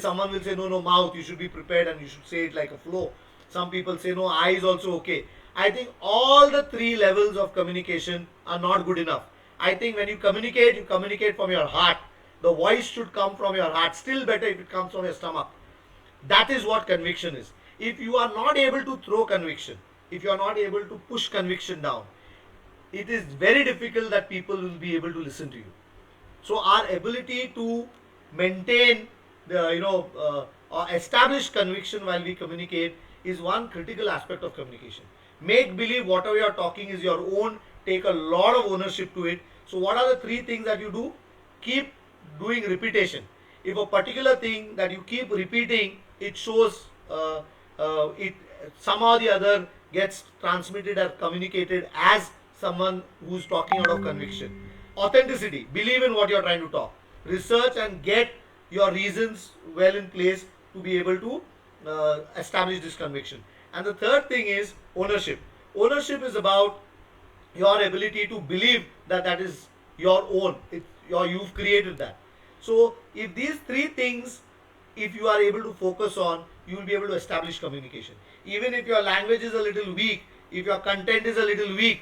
someone will say, no, mouth, you should be prepared and you should say it like a flow. Some people say, no, eye is also okay. I think all the three levels of communication are not good enough. I think when you communicate from your heart. The voice should come from your heart. Still better if it comes from your stomach. That is what conviction is. If you are not able to throw conviction, if you are not able to push conviction down, it is very difficult that people will be able to listen to you. So our ability to maintain or establish conviction while we communicate is one critical aspect of communication. Make believe whatever you are talking is your own. Take a lot of ownership to it. So what are the three things that you do? Keep doing repetition. If a particular thing that you keep repeating, it shows it somehow or the other gets transmitted or communicated as someone who's talking out of conviction. Authenticity. Believe in what you're trying to talk. Research and get your reasons well in place to be able to establish this conviction. And the third thing is ownership. Ownership is about your ability to believe that that is your own. You've created that. So if these three things, if you are able to focus on, you will be able to establish communication. Even if your language is a little weak, if your content is a little weak,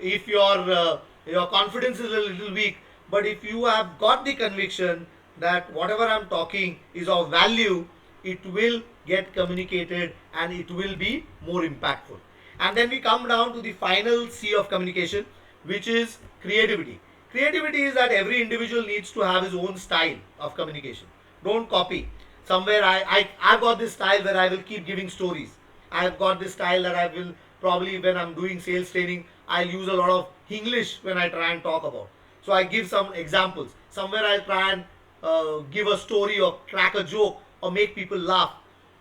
if your confidence is a little weak, but if you have got the conviction that whatever I'm talking is of value, it will get communicated and it will be more impactful. And then we come down to the final C of communication, which is creativity. Creativity is that every individual needs to have his own style of communication. Don't copy. Somewhere I've got this style where I will keep giving stories. I've got this style that I will probably, when I'm doing sales training, I'll use a lot of English when I try and talk about. So I give some examples. Somewhere I'll try and give a story or crack a joke or make people laugh.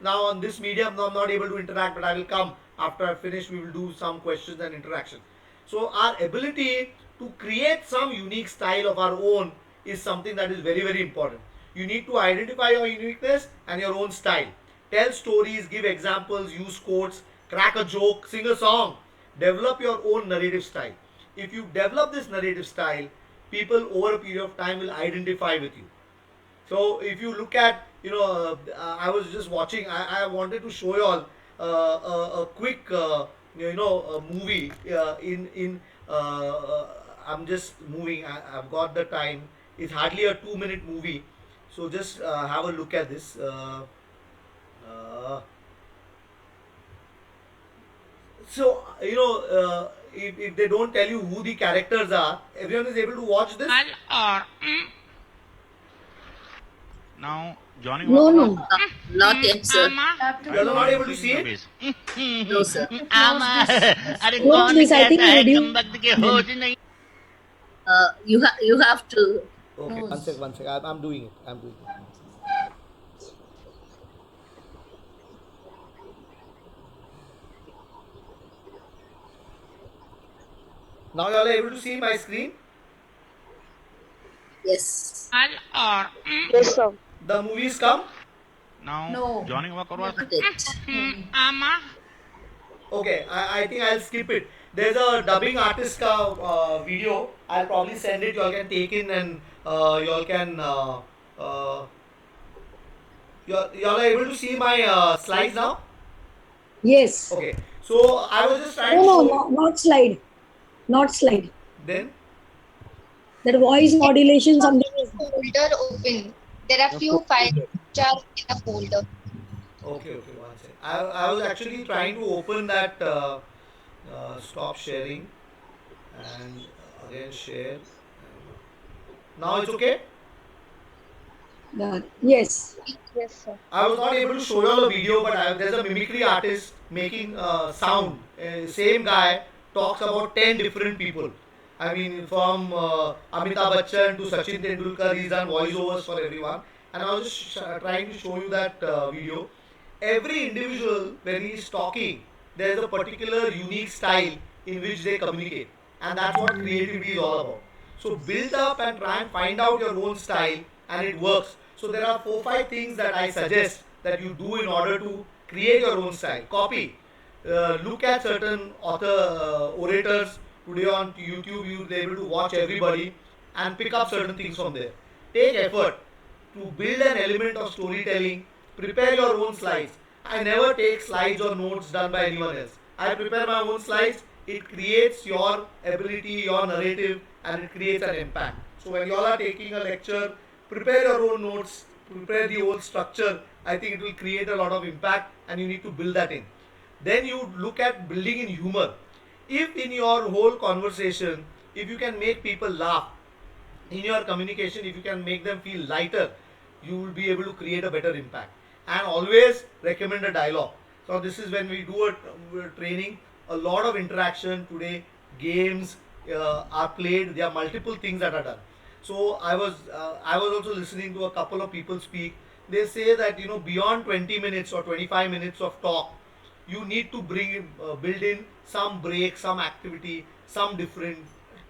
Now on this medium, I'm not able to interact, but I will come after I finish. We will do some questions and interaction. So our ability to create some unique style of our own is something that is very, very important. You need to identify your uniqueness and your own style. Tell stories, give examples, use quotes, crack a joke, sing a song. Develop your own narrative style. If you develop this narrative style, people over a period of time will identify with you. So if you look at, I was just watching. I wanted to show you all a quick, movie. I'm just moving. I've got the time. It's hardly a 2 minute movie. So just have a look at this. Uh, so if they don't tell you who the characters are, everyone is able to watch this. Now joining No, work no. Not yet, sir. You are not able to see it. No, sir. Close this. I think we reduce. You have to. Okay, No. one sec. I'm doing it. Now you all are able to see my screen. Yes. Yes, sir. The movies come. now No. joining work or Not yet. Okay, I think I'll skip it. There's a dubbing artist ka video. I'll probably send it. You all can take in and you all can. You all are able to see my slides now. Yes. Okay, so I was just trying No, to no, show. not slide. Not slide. Then That voice modulation, something is. Folder open. There are few files which are in a folder. okay, one sec. I was actually trying to open that. Stop sharing and again share. Now it's okay. Yes. Yes, sir. I was not able to show you all a video, but there's a mimicry artist making sound. Same guy talks about 10 different people. I mean, from Amitabh Bachchan to Sachin Tendulkar, he's done voiceovers for everyone. And I was just trying to show you that video. Every individual, when he's talking, there's a particular unique style in which they communicate. And that's what creativity is all about. So build up and try and find out your own style, and it works. So there are 4-5 things that I suggest that you do in order to create your own style. Copy. Look at certain orators today on YouTube. You'll be able to watch everybody and pick up certain things from there. Take effort to build an element of storytelling. Prepare your own slides. I never take slides or notes done by anyone else. I prepare my own slides. It creates your ability, your narrative, and it creates an impact. So when you all are taking a lecture, prepare your own notes, prepare the whole structure. I think it will create a lot of impact, and you need to build that in. Then you look at building in humor. If in your whole conversation, if you can make people laugh, in your communication, if you can make them feel lighter, you will be able to create a better impact. And always recommend a dialogue. So this is when we do a training, a lot of interaction today, games are played, there are multiple things that are done. So I was also listening to a couple of people speak. They say that beyond 20 minutes or 25 minutes of talk, you need to build in some break, some activity, some different,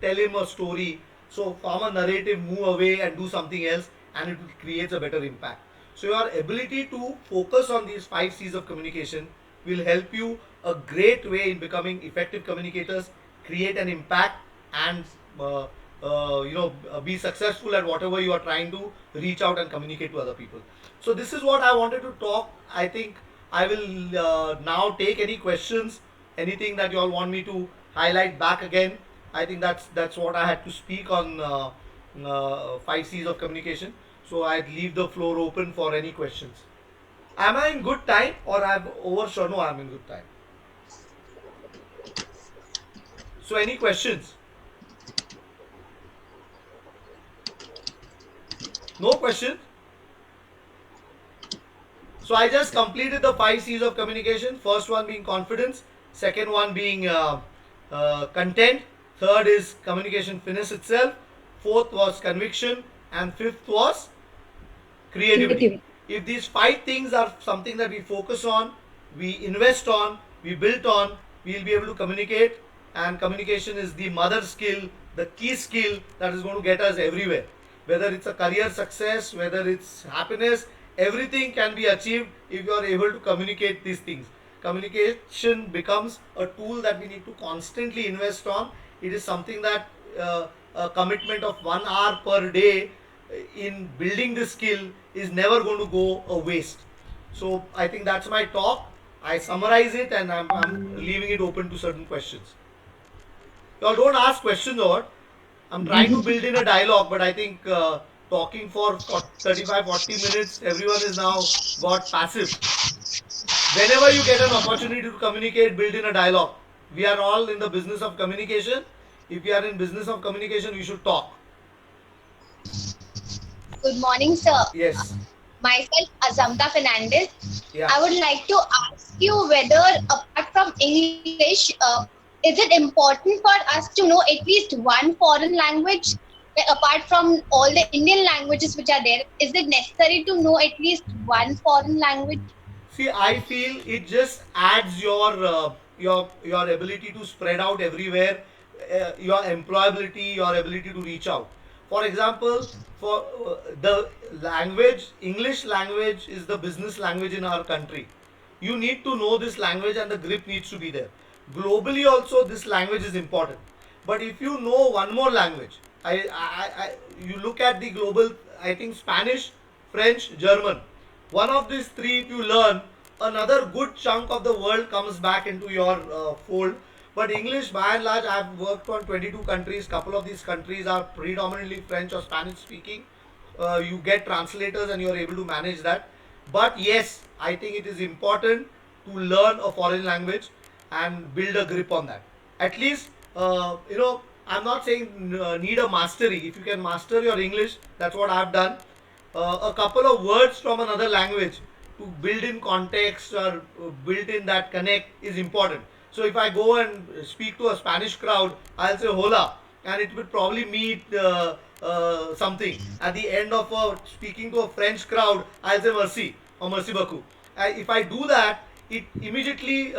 tell him a story. So from a narrative, move away and do something else, and it creates a better impact. So your ability to focus on these 5 C's of communication will help you a great way in becoming effective communicators, create an impact, and be successful at whatever you are trying to reach out and communicate to other people. So this is what I wanted to talk. I think I will now take any questions, anything that you all want me to highlight back again. I think that's what I had to speak on 5 C's of communication. So I'd leave the floor open for any questions. Am I in good time or I've overshot? No, I'm in good time. So any questions? No questions? So I just completed the 5 C's of communication. First one being confidence, second one being content, third is communication finish itself, fourth was conviction, and fifth was creativity. If these 5 things are something that we focus on, we invest on, we build on, we'll be able to communicate. And communication is the mother skill, the key skill that is going to get us everywhere. Whether it's a career success, whether it's happiness, everything can be achieved if you are able to communicate these things. Communication becomes a tool that we need to constantly invest on. It is something that a commitment of 1 hour per day in building this skill is never going to go a waste. So I think that's my talk. I summarize it and I'm leaving it open to certain questions. Y'all don't ask questions or I'm trying to build in a dialogue, but I think talking for 35 40 minutes, everyone is now got passive. Whenever you get an opportunity to communicate, build in a dialogue. We are all in the business of communication. If we are in business of communication, we should talk. Good morning, sir. Yes. Myself, Azamta Fernandez. Yeah. I would like to ask you whether, apart from English, is it important for us to know at least one foreign language? Apart from all the Indian languages which are there, is it necessary to know at least one foreign language? See, I feel it just adds your ability to spread out everywhere, your employability, your ability to reach out. For example, for the language, English language is the business language in our country. You need to know this language, and the grip needs to be there. Globally, also, this language is important. But if you know one more language, you look at the global, I think Spanish, French, German. One of these 3, if you learn, another good chunk of the world comes back into your fold. But English, by and large, I've worked on 22 countries. Couple of these countries are predominantly French or Spanish speaking. You get translators and you are able to manage that. But yes, I think it is important to learn a foreign language and build a grip on that. At least, I'm not saying need a mastery. If you can master your English, that's what I've done. A couple of words from another language to build in context or build in that connect is important. So if I go and speak to a Spanish crowd, I'll say hola, and it will probably mean something. At the end of speaking to a French crowd, I'll say merci or merci beaucoup. If I do that, it immediately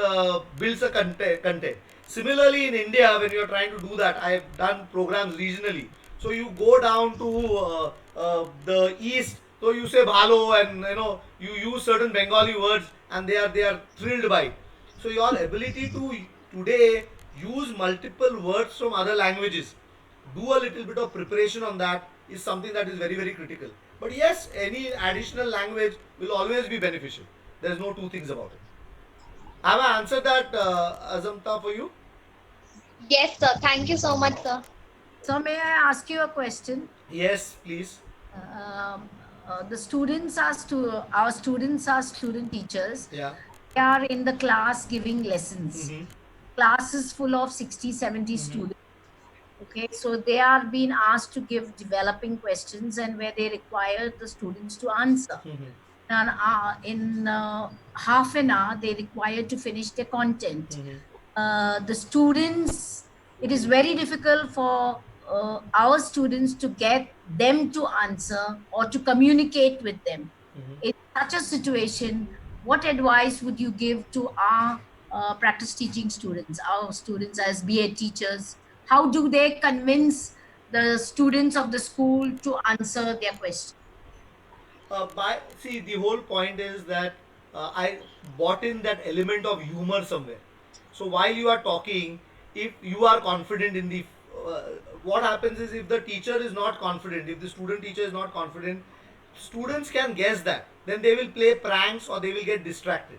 builds a content. Similarly, in India, when you are trying to do that, I have done programs regionally. So you go down to the east, so you say bhalo, and you use certain Bengali words, and they are thrilled by it. So your ability to today use multiple words from other languages, do a little bit of preparation on that is something that is very, very critical. But yes, any additional language will always be beneficial. There's no two things about it. Have I answered that, Azamta, for you? Yes, sir. Thank you so much, sir. So may I ask you a question? Yes, please. Our students are student teachers. Yeah. They are in the class giving lessons. Class is full of 60, 70 students. Okay, so they are being asked to give developing questions and where they require the students to answer. And in half an hour, they require to finish their content. The students, it is very difficult for our students to get them to answer or to communicate with them. In such a situation, what advice would you give to our practice teaching students, our students as BA teachers? How do they convince the students of the school to answer their questions? See, the whole point is that I bought in that element of humor somewhere. So while you are talking, if you are confident in the what happens is, if the teacher is not confident, if the student teacher is not confident, students can guess that. Then they will play pranks or they will get distracted.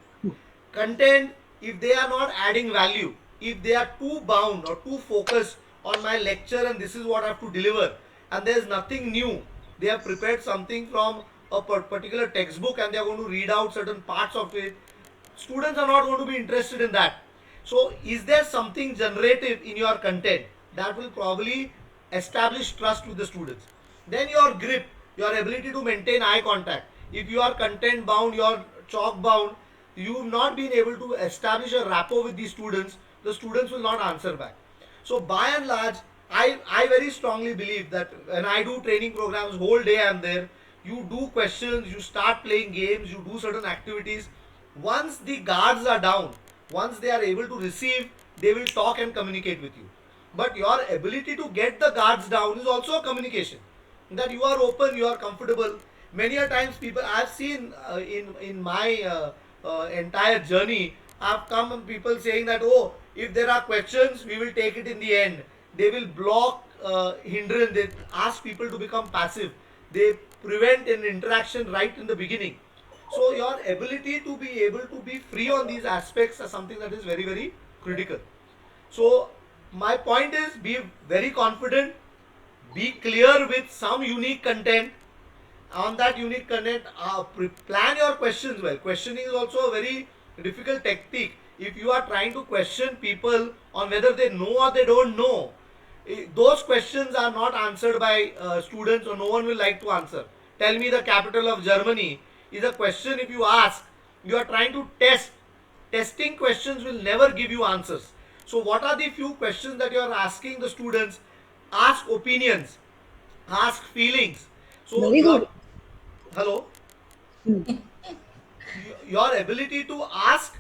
Content, if they are not adding value, if they are too bound or too focused on my lecture and this is what I have to deliver, and there is nothing new, they have prepared something from a particular textbook and they are going to read out certain parts of it, students are not going to be interested in that. So is there something generative in your content that will probably establish trust with the students? Then your grip, your ability to maintain eye contact. If you are content bound, you are chalk bound, you have not been able to establish a rapport with the students will not answer back. So by and large, I very strongly believe that when I do training programs, whole day I am there, you do questions, you start playing games, you do certain activities. Once the guards are down, once they are able to receive, they will talk and communicate with you. But your ability to get the guards down is also a communication. That you are open, you are comfortable. Many a times people I've seen in my entire journey, I've come and people saying that, oh, if there are questions, we will take it in the end. They will block hindrance. They ask people to become passive. They prevent an interaction right in the beginning. So your ability to be able to be free on these aspects is something that is very, very critical. So my point is, be very confident, be clear with some unique content. On that unique content, plan your questions well. Questioning is also a very difficult technique. If you are trying to question people on whether they know or they don't know, those questions are not answered by students, or no one will like to answer. Tell me the capital of Germany is a question. If you ask, you are trying to test. Testing questions will never give you answers. So what are the few questions that you are asking the students? Ask opinions, ask feelings. So Very good. hello, Hmm. your ability to ask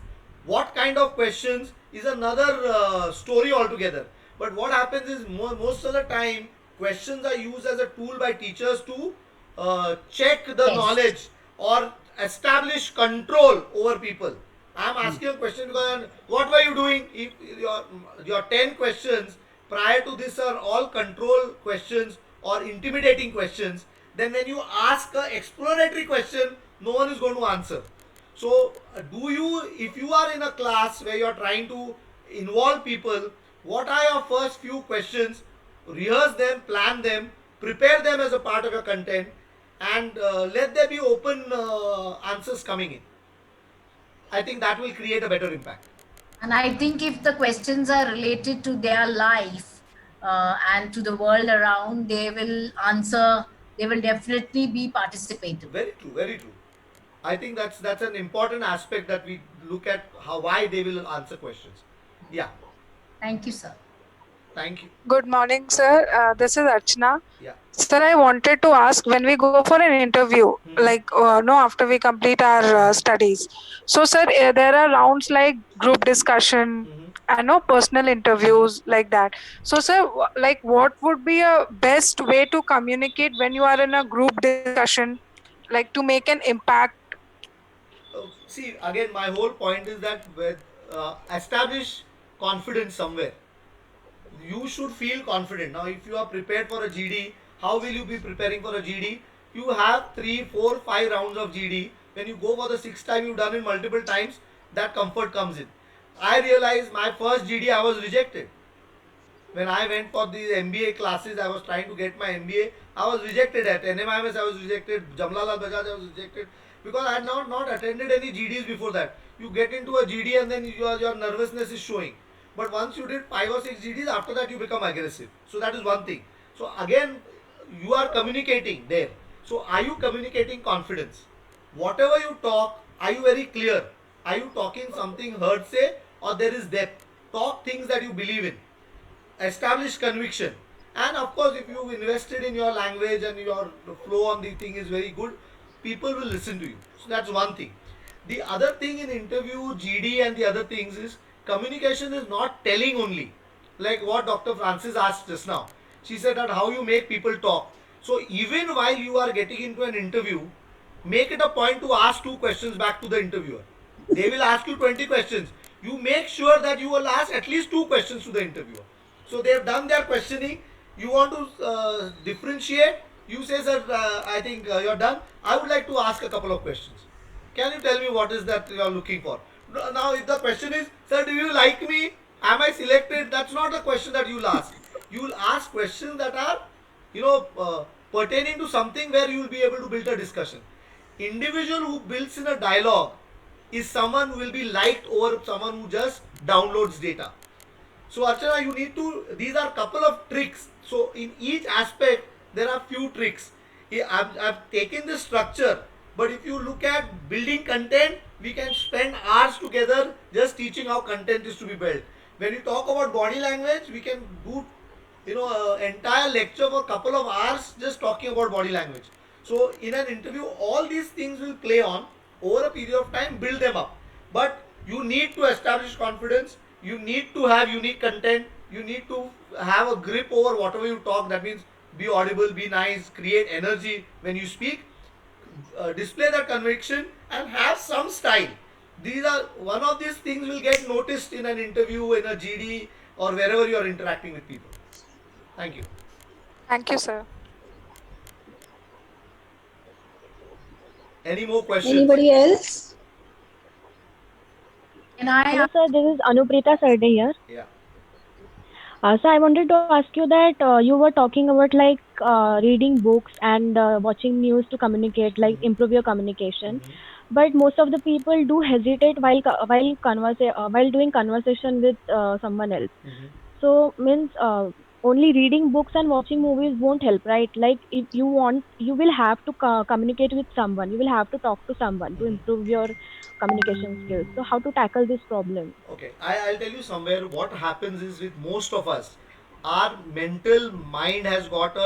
what kind of questions is another story altogether. But what happens is, most of the time questions are used as a tool by teachers to check the Yes. knowledge or establish control over people. I am asking a question because what were you doing? If your 10 questions prior to this are all control questions or intimidating questions, then when you ask a exploratory question, no one is going to answer. So, if you are in a class where you are trying to involve people, what are your first few questions? Rehearse them, plan them, prepare them as a part of your content, and let there be open answers coming in. I think that will create a better impact. And I think if the questions are related to their life and to the world around, they will answer, they will definitely be participative. Very true, very true. I think that's an important aspect that we look at, why they will answer questions. Yeah, Thank you, sir. thank you. Good morning, sir. This is Archana. Yeah. Sir, I wanted to ask, when we go for an interview, like no, after we complete our studies. So, sir, there are rounds like group discussion and no personal interviews like that. So, sir, like what would be a best way to communicate when you are in a group discussion, like to make an impact? See, again, my whole point is that establish confidence somewhere. You should feel confident. Now, if you are prepared for a GD, how will you be preparing for a GD? You have 3, 4, 5 rounds of GD. When you go for the 6th time, you've done it multiple times, that comfort comes in. I realized my first GD, I was rejected. When I went for the MBA classes, I was trying to get my MBA. I was rejected at NMIMS. I was rejected. Jamlalal Bajaj, I was rejected because I had not attended any GDs before that. You get into a GD and then your nervousness is showing. But once you did 5 or 6 GDs, after that you become aggressive. So that is one thing. So again, you are communicating there. So are you communicating confidence? Whatever you talk, are you very clear? Are you talking something heard say, or there is depth? Talk things that you believe in. Establish conviction. And of course, if you've invested in your language and your flow on the thing is very good, people will listen to you. So that's one thing. The other thing in interview, GD and the other things is, communication is not telling only. Like what Dr. Francis asked just now. She said that how you make people talk. So even while you are getting into an interview, make it a point to ask 2 questions back to the interviewer. They will ask you 20 questions. You make sure that you will ask at least 2 questions to the interviewer. So they have done their questioning. You want to differentiate. You say, sir, I think you're done. I would like to ask a couple of questions. Can you tell me what is that you are looking for? Now, if the question is, sir, do you like me? Am I selected? That's not the question that you will ask. You will ask questions that are, pertaining to something where you will be able to build a discussion. Individual who builds in a dialogue is someone who will be liked over someone who just downloads data. So Archana, you need to, these are couple of tricks. So in each aspect, there are few tricks. I've taken this structure, but if you look at building content, we can spend hours together just teaching how content is to be built. When you talk about body language, we can do, entire lecture for a couple of hours just talking about body language. So in an interview, all these things will play on over a period of time, build them up. But you need to establish confidence. You need to have unique content. You need to have a grip over whatever you talk. That means be audible, be nice, create energy when you speak, display that conviction, and have some style. These are one of these things will get noticed in an interview, in a GD, or wherever you are interacting with people. Thank you. Thank you, sir. Any more questions? Anybody else? Can I Hello, sir. This is Anuprita Sarde here. Yeah. So I wanted to ask you that you were talking about like reading books and watching news to communicate, like improve your communication. But most of the people do hesitate while doing conversation with someone else. So means only reading books and watching movies won't help, right? Like if you want, you will have to communicate with someone. You will have to talk to someone to improve your communication skills. So how to tackle this problem? Okay, I'll tell you somewhere what happens is with most of us, our mental mind has got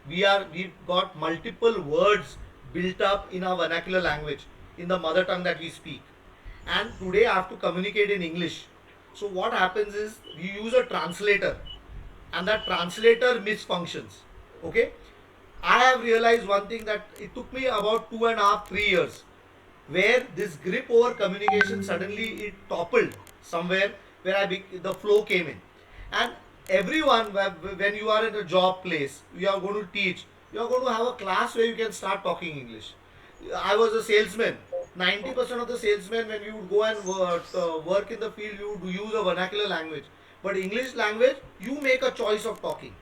we've got multiple words built up in our vernacular language, in the mother tongue that we speak. And today I have to communicate in English. So what happens is we use a translator, and that translator misfunctions. Okay, I have realized one thing, that it took me about 2.5, 3 years, where this grip over communication suddenly it toppled somewhere, where the flow came in. And everyone, when you are in a job place, you are going to teach, you are going to have a class where you can start talking English. I was a salesman. 90% of the salesmen, when you would go and work in the field, you would use a vernacular language. But English language, you make a choice of talking.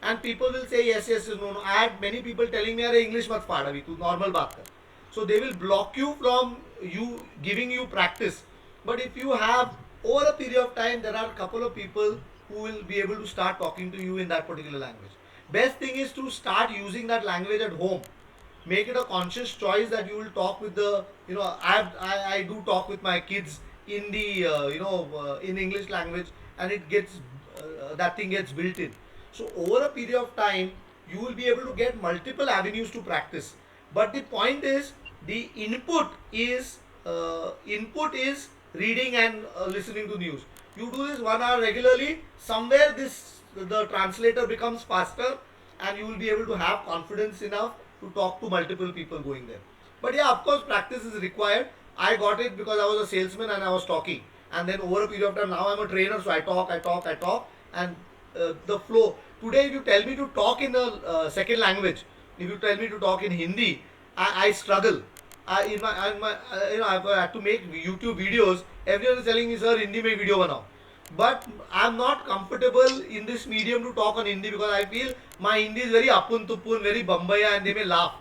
And people will say yes, yes, no, no. I had many people telling me, "Arey English mat pad abhi, tu normal baat kar." So they will block you from you giving you practice. But if you have over a period of time, there are a couple of people who will be able to start talking to you in that particular language. Best thing is to start using that language at home. Make it a conscious choice that you will talk with the, I do talk with my kids in the, in English language, and it gets, that thing gets built in. So over a period of time, you will be able to get multiple avenues to practice. But the point is, the input is reading and listening to news. You do this 1 hour regularly, somewhere the translator becomes faster, and you will be able to have confidence enough to talk to multiple people going there. But yeah, of course, practice is required. I got it because I was a salesman and I was talking. And then over a period of time, now I'm a trainer, so I talk, and the flow. Today, if you tell me to talk in a second language, if you tell me to talk in Hindi, I struggle. I've had to make YouTube videos. Everyone is telling me, "Sir, Hindi mein video banao." But I'm not comfortable in this medium to talk on Hindi, because I feel my Hindi is very appun tuppun, very Bombaya, and they may laugh.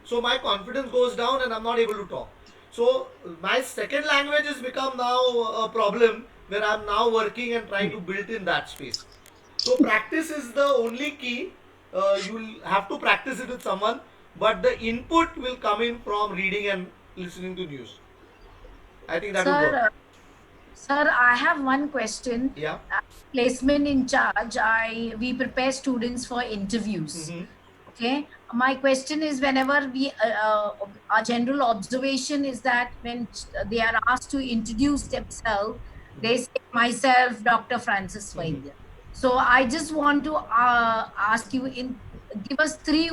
So my confidence goes down and I'm not able to talk. So my second language has become now a problem, where I'm now working and trying to build in that space. So practice is the only key. You will have to practice it with someone, but the input will come in from reading and listening to news. I think that will work. Sir, I have one question. Yeah. Placement in charge. We prepare students for interviews. Okay. My question is, whenever our general observation is that when they are asked to introduce themselves, they say, "Myself, Dr. Francis Vaidya." So I just want to ask you, give us three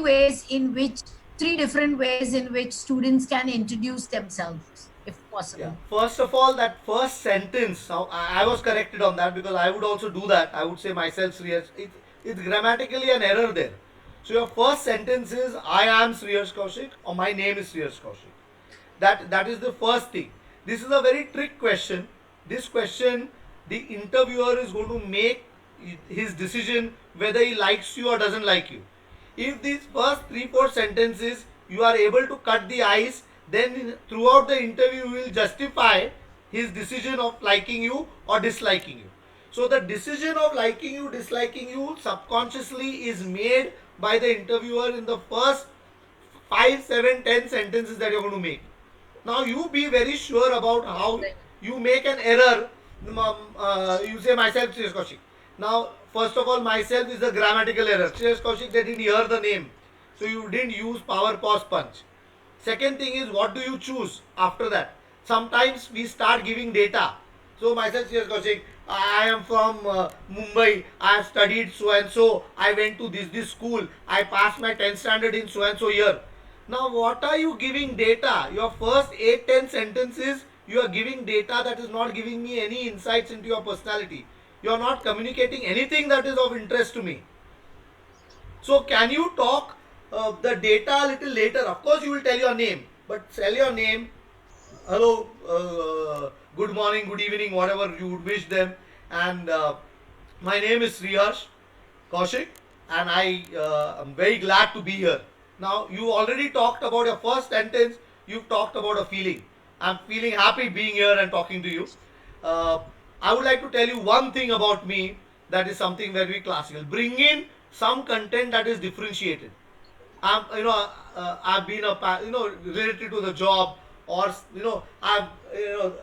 different ways in which students can introduce themselves, if possible. Yeah. First of all, that first sentence, I was corrected on that, because I would also do that. I would say myself, Shreyas. It's grammatically an error there. So your first sentence is, "I am Shreyas Kaushik," or "My name is Shreyas Kaushik." That is the first thing. This is a very trick question. This question, the interviewer is going to make his decision whether he likes you or doesn't like you. If these first 3-4 sentences you are able to cut the ice, then throughout the interview you will justify his decision of liking you or disliking you. So the decision of liking you, disliking you subconsciously is made by the interviewer in the first 5, 7, 10 sentences that you're going to make. Now you be very sure about how you make an error. You say, "Myself, Shreyas Kaushik." Now, first of all, myself is a grammatical error. Shreyas Kaushik, they didn't hear the name. So you didn't use power, pause, punch. Second thing is, what do you choose after that? Sometimes we start giving data. So myself, yes, Kaushik, I am from Mumbai. I have studied so and so. I went to this school. I passed my 10th standard in so and so year. Now, what are you giving data? Your first 8-10 sentences, you are giving data that is not giving me any insights into your personality. You are not communicating anything that is of interest to me. So can you talk the data a little later? Of course, you will tell your name, but tell your name, hello, good morning, good evening, whatever you would wish them. And my name is Sriharsh Kaushik, and I am very glad to be here. Now, you already talked about your first sentence. You've talked about a feeling. I'm feeling happy being here and talking to you. I would like to tell you one thing about me that is something very classical. Bring in some content that is differentiated. I've been related to the job, or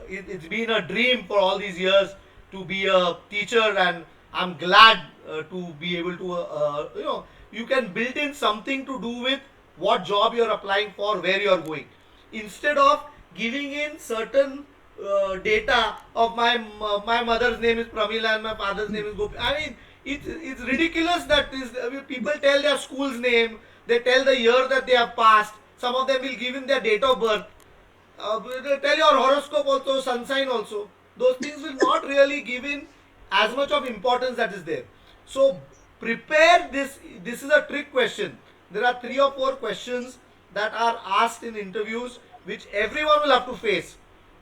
it's been a dream for all these years to be a teacher, and I'm glad to be able to you can build in something to do with what job you're applying for, where you're going, instead of giving in certain data of my mother's name is Pramila and my father's name is Gopi. I mean, it's ridiculous that people tell their school's name, they tell the year that they have passed. Some of them will give in their date of birth. They tell your horoscope also, sun sign also. Those things will not really give in as much of importance that is there. So prepare this. This is a trick question. There are 3 or 4 questions that are asked in interviews which everyone will have to face.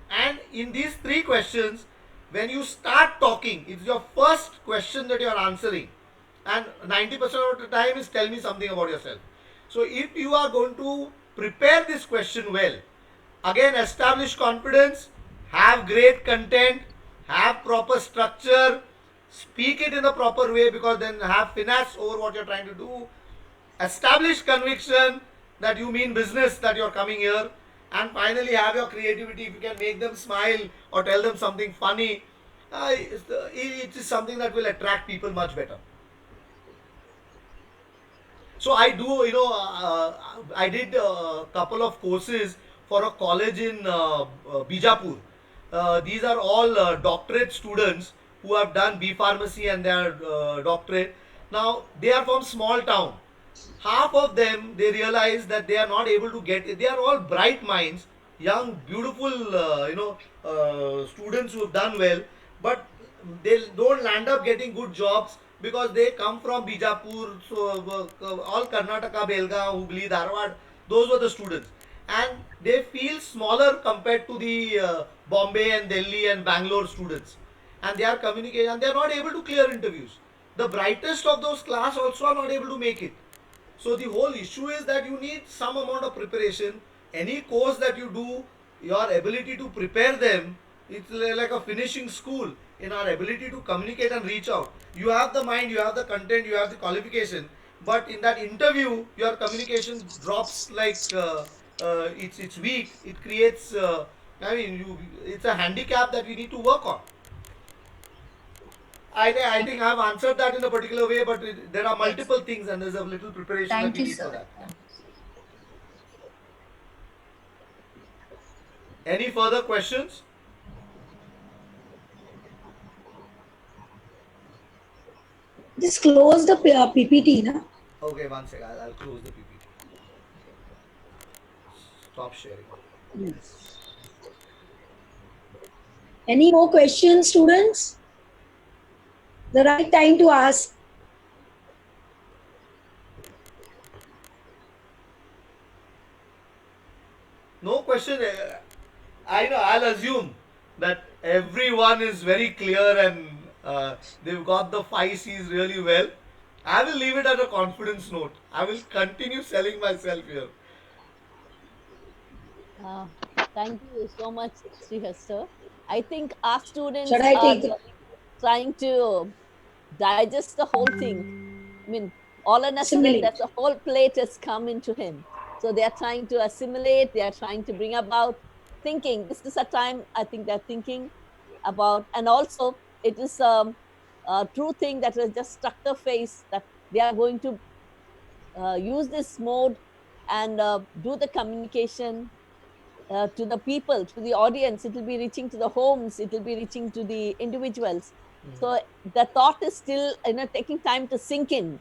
And in these 3 questions, when you start talking, it's your first question that you are answering. And 90% of the time is tell me something about yourself. So if you are going to prepare this question well, again establish confidence, have great content, have proper structure, speak it in a proper way, because then have finesse over what you're trying to do, establish conviction that you mean business, that you're coming here, and finally have your creativity. If you can make them smile or tell them something funny, it is something that will attract people much better. So I do, I did a couple of courses for a college in Bijapur. These are all doctorate students who have done B Pharmacy and they are doctorate. Now they are from small town. Half of them, they realize that they are not able to get it. They are all bright minds, young, beautiful, students who have done well, but they don't land up getting good jobs because they come from Bijapur, so all Karnataka, Belgaum, Hubli, Dharwad. Those were the students, and they feel smaller compared to the Bombay and Delhi and Bangalore students, and they are communicating, and they are not able to clear interviews. The brightest of those class also are not able to make it. So the whole issue is that you need some amount of preparation. Any course that you do, your ability to prepare them, it's like a finishing school in our ability to communicate and reach out. You have the mind, you have the content, you have the qualification, but in that interview, your communication drops like it's weak. It creates, it's a handicap that we need to work on. I think I have answered that in a particular way, but there are multiple things and there's a little preparation Thank that we you, need for sir. that. Any further questions? Just close the PPT, na? Okay, one second. I'll close the PPT. Stop sharing. Yes. Any more questions, students? The right time to ask. No question. I know. I'll assume that everyone is very clear and they've got the 5 C's really well. I will leave it at a confidence note. I will continue selling myself here. Thank you so much, Srihar sir. I think our students Should I are take the- trying to digest the whole thing. I mean, all in a sudden, Assimilate. that's a whole plate has come into him. So they are trying to assimilate, they are trying to bring about thinking. This is a time I think they're thinking about, and also it is a true thing that has just struck the face that they are going to use this mode and do the communication to the people, to the audience. It will be reaching to the homes, it will be reaching to the individuals. So the thought is still, taking time to sink in.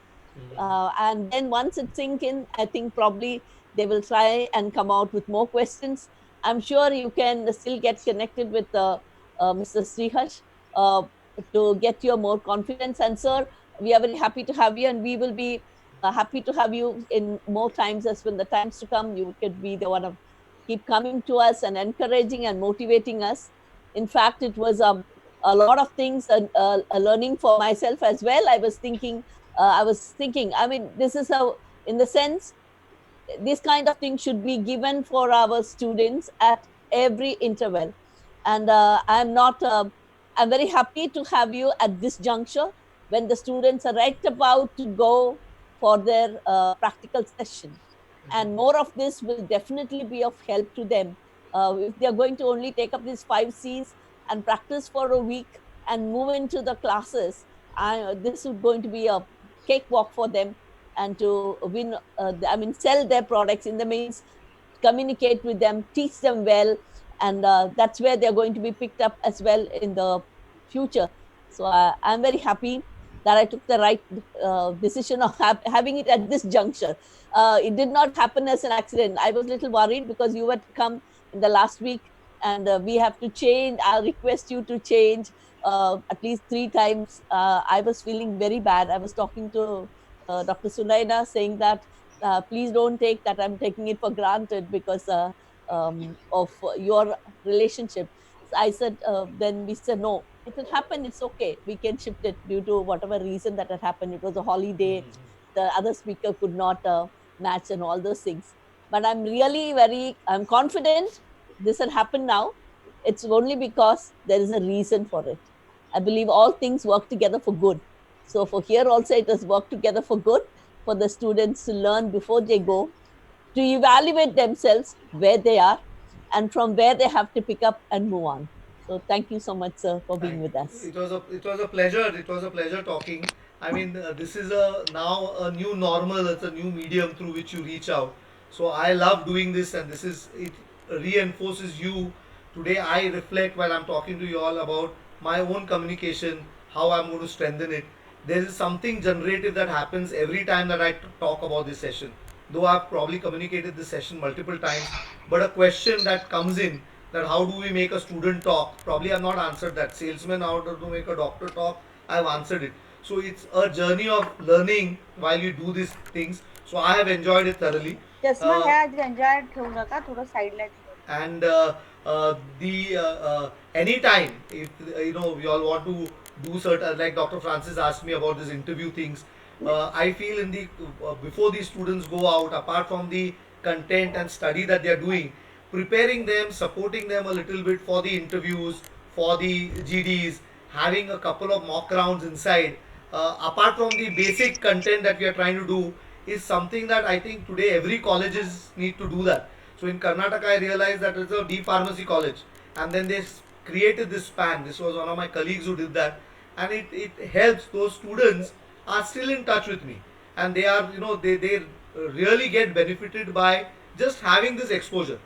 And then once it sink in, I think probably they will try and come out with more questions. I'm sure you can still get connected with Mr. Sriharsh to get your more confidence. And sir, we are very happy to have you, and we will be happy to have you in more times as when the times to come. You could be the one of keep coming to us and encouraging and motivating us. In fact, it was a lot of things, a learning for myself as well. I was thinking, I mean, this is how, in the sense, this kind of thing should be given for our students at every interval. And I'm very happy to have you at this juncture when the students are right about to go for their practical session. And more of this will definitely be of help to them. If they are going to only take up these 5 C's and practice for a week and move into the classes, this is going to be a cakewalk for them, and to win, sell their products in the means, communicate with them, teach them well, and that's where they're going to be picked up as well in the future. So I'm very happy that I took the right decision of having it at this juncture. It did not happen as an accident. I was a little worried because you had come in the last week, and we have to change. I'll request you to change at least 3 times. I was feeling very bad. I was talking to Dr. Sunaina saying that please don't take that I'm taking it for granted because of your relationship. So I said, then we said, no, it will happen, it's okay. We can shift it due to whatever reason that had happened. It was a holiday. The other speaker could not match and all those things. But I'm really I'm confident this will happen now. It's only because there is a reason for it. I believe all things work together for good. So for here also, it has worked together for good, for the students to learn before they go, to evaluate themselves where they are, and from where they have to pick up and move on. So thank you so much, sir, for being with us. It was a pleasure. It was a pleasure talking. I mean, this is now a new normal. It's a new medium through which you reach out. So I love doing this, and it reinforces you. Today I reflect while I'm talking to you all about my own communication, how I'm going to strengthen it. There is something generative that happens every time that I talk about this session. Though I've probably communicated this session multiple times, but a question that comes in, that how do we make a student talk, probably I've not answered that. Salesman, how to make a doctor talk, I've answered it. So it's a journey of learning while you do these things. So I have enjoyed it thoroughly. And anytime if we all want to do certain, like Dr. Francis asked me about this interview things, I feel in the before these students go out, apart from the content and study that they are doing, preparing them, supporting them a little bit for the interviews, for the GDs, having a couple of mock rounds inside, apart from the basic content that we are trying to do, is something that I think today every colleges need to do that. So in Karnataka, I realized that it's a deep pharmacy college, and then they created this span. This was one of my colleagues who did that, and it helps. Those students are still in touch with me, and they are, they really get benefited by just having this exposure.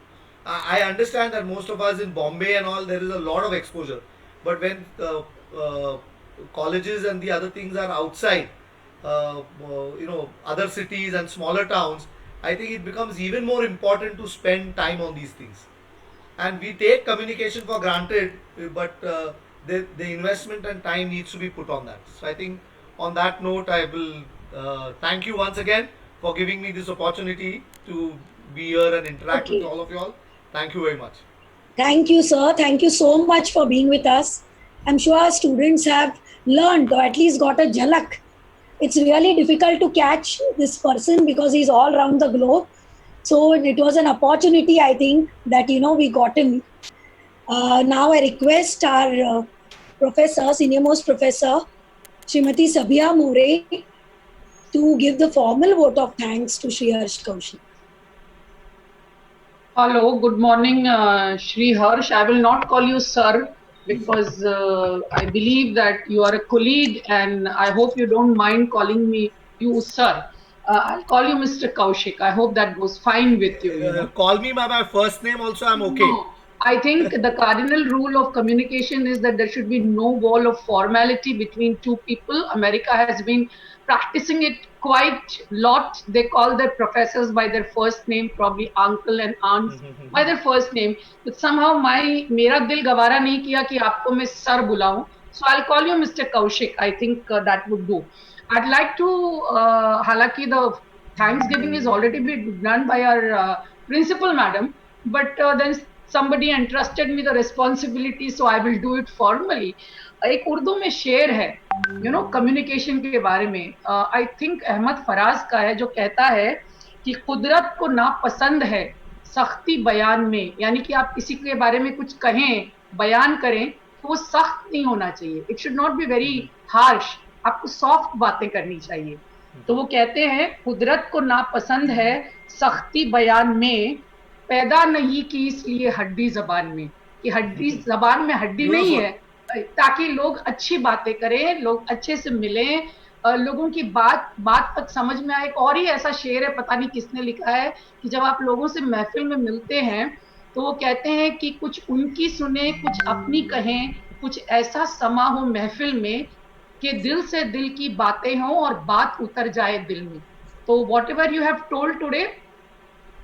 I understand that most of us in Bombay and all, there is a lot of exposure, but when colleges and the other things are outside, other cities and smaller towns, I think it becomes even more important to spend time on these things. And we take communication for granted, but the investment and time needs to be put on that. So I think on that note, I will thank you once again for giving me this opportunity to be here and interact with all of you all. Thank you very much. Thank you, sir. Thank you so much for being with us. I'm sure our students have learned or at least got a jhalak. It's really difficult to catch this person because he's all around the globe. So it was an opportunity, I think, that, we got him. Now I request our professor, senior most professor, Srimati Sabia More, to give the formal vote of thanks to Shri Harsh Kaushik. Hello, good morning, Shri Harsh. I will not call you sir because I believe that you are a colleague, and I hope you don't mind calling me you sir. I'll call you Mr. Kaushik. I hope that goes fine with you. You know? Call me by my first name also, I'm okay. No, I think the cardinal rule of communication is that there should be no wall of formality between two people. America has been practicing it quite lot. They call their professors by their first name, probably uncle and aunts by their first name. But somehow मेरा दिल गवारा नहीं किया कि आपको मैं sir बुलाऊं. So I'll call you Mr. Kaushik. I think that would do. I'd like to, हालांकि the Thanksgiving is already been done by our principal madam, but then somebody entrusted me the responsibility, so I will do it formally. एक उर्दू में शेर है, you know, communication के बारे में. I think Ahmad Faraz का है, जो कहता है कि कुदरत को नापसंद है सख्ती बयान में, यानी कि आप किसी के बारे में कुछ कहें, बयान करें, तो वो सख्त नहीं होना चाहिए. It should not be very harsh. आपको सॉफ्ट बातें करनी चाहिए. तो वो कहते हैं कुदरत को नापसंद है सख्ती बयान में, पैदा नहीं की इसलिए हड्डी जबान में, कि हड्डी जबान में हड्डी नहीं है, ताकि लोग अच्छी बातें करें, लोग अच्छे से मिलें, लोगों की बात तक समझ में आए. एक और ही ऐसा शेर है, पता नहीं किसने लिखा है, कि जब आप लोगों से महफिल में मिलते हैं तो वो कहते हैं कि कुछ उनकी सुने, कुछ अपनी कहें, कुछ ऐसा समा हो महफिल में कि दिल से दिल की बातें हों और बात उतर जाए दिल में. तो what ever you have told today,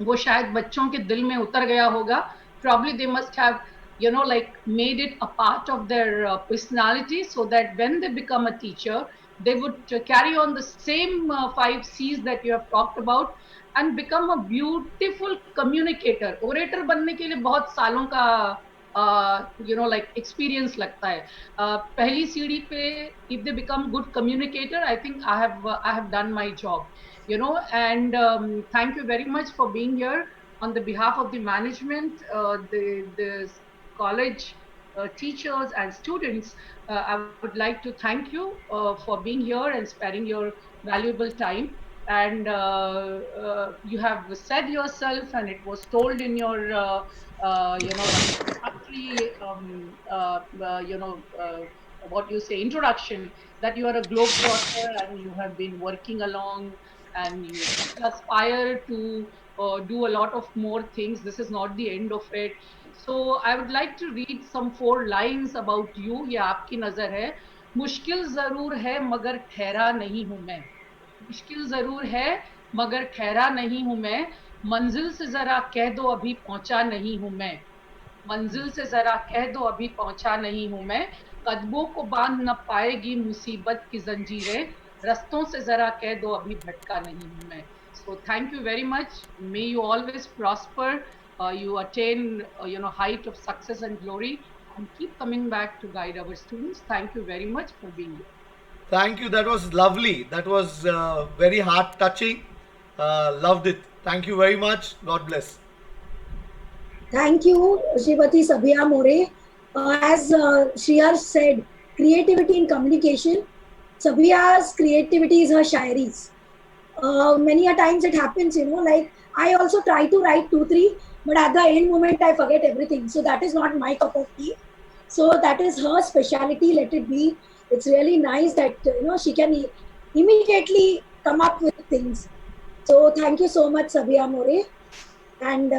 वो शायद बच्चों के दिल में उतर गया होगा. Probably they must have, you know, like made it a part of their personality, so that when they become a teacher, they would carry on the same 5 C's that you have talked about and become a beautiful communicator. Orator बनने के लिए बहुत सालों का you know, like experience लगता है. पहली सीढ़ी पे, if they become good communicator, I think I have done my job, you know. And thank you very much for being here on the behalf of the management, the college teachers and students. I would like to thank you for being here and sparing your valuable time. And you have said yourself, and it was told in your you know, you know, what you say, introduction, that you are a globetrotter and you have been working along and you aspire to do a lot of more things. This is not the end of it. So I would like to read some 4 lines about you. ये आपकी नजर है. मुश्किल जरूर है मगर ठहरा नहीं हूँ मैं. मुश्किल जरूर है मगर ठहरा नहीं हूँ मैं. मंजिल से जरा कह दो अभी पहुंचा नहीं हूँ मैं. मंजिल से जरा कह दो अभी पहुंचा नहीं हूँ मैं. कदमों को बांध न पाएगी मुसीबत की जंजीरें. रस्तों से जरा कह दो अभी भटका नहीं हूँ मैं. So thank you very much. May you always prosper. You attain you know, height of success and glory, and keep coming back to guide our students. Thank you very much for being here. Thank you. That was lovely. That was very heart touching. Loved it. Thank you very much. God bless. Thank you, Srimati Sabia More. As Shriyar said, creativity in communication. Sabia's creativity is her shairis. Many a times it happens, you know, like I also try to write 2-3, but at the end moment I forget everything. So that is not my cup of tea. So that is her speciality. Let it be. It's really nice that, you know, she can immediately come up with things. So thank you so much, Sabia More. And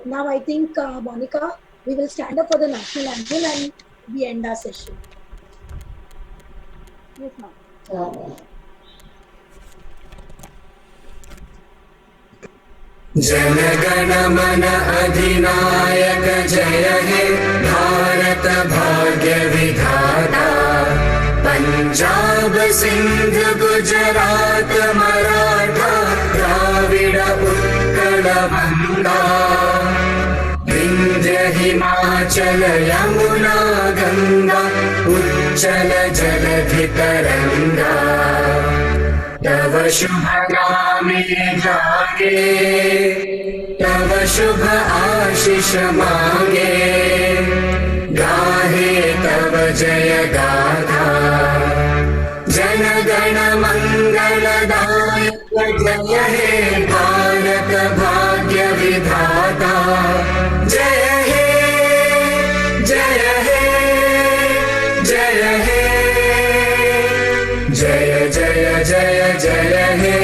now I think, Monica, we will stand up for the national anthem and we end our session. Yes, ma'am. जनगण मन अधिनायक जय हे भारत भाग्य विधाता. पंजाब सिंध गुजरात मराठा द्राविड़ उत्कल बंगा. विंध्य हिमाचल यमुना गंगा उच्चल जलधि तरंगा. तव शुभ नामे जागे, तव शुभ आशीष मांगे. गाहे तव जय गाथा, जन गण मंगलदायक जय हे भारत भाग्य विधाता. जय हे जय हे जय हे जय जय जय जय हे.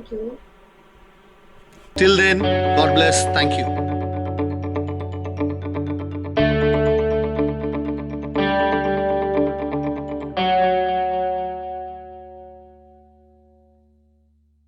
Thank you. Till then, God bless. Thank you.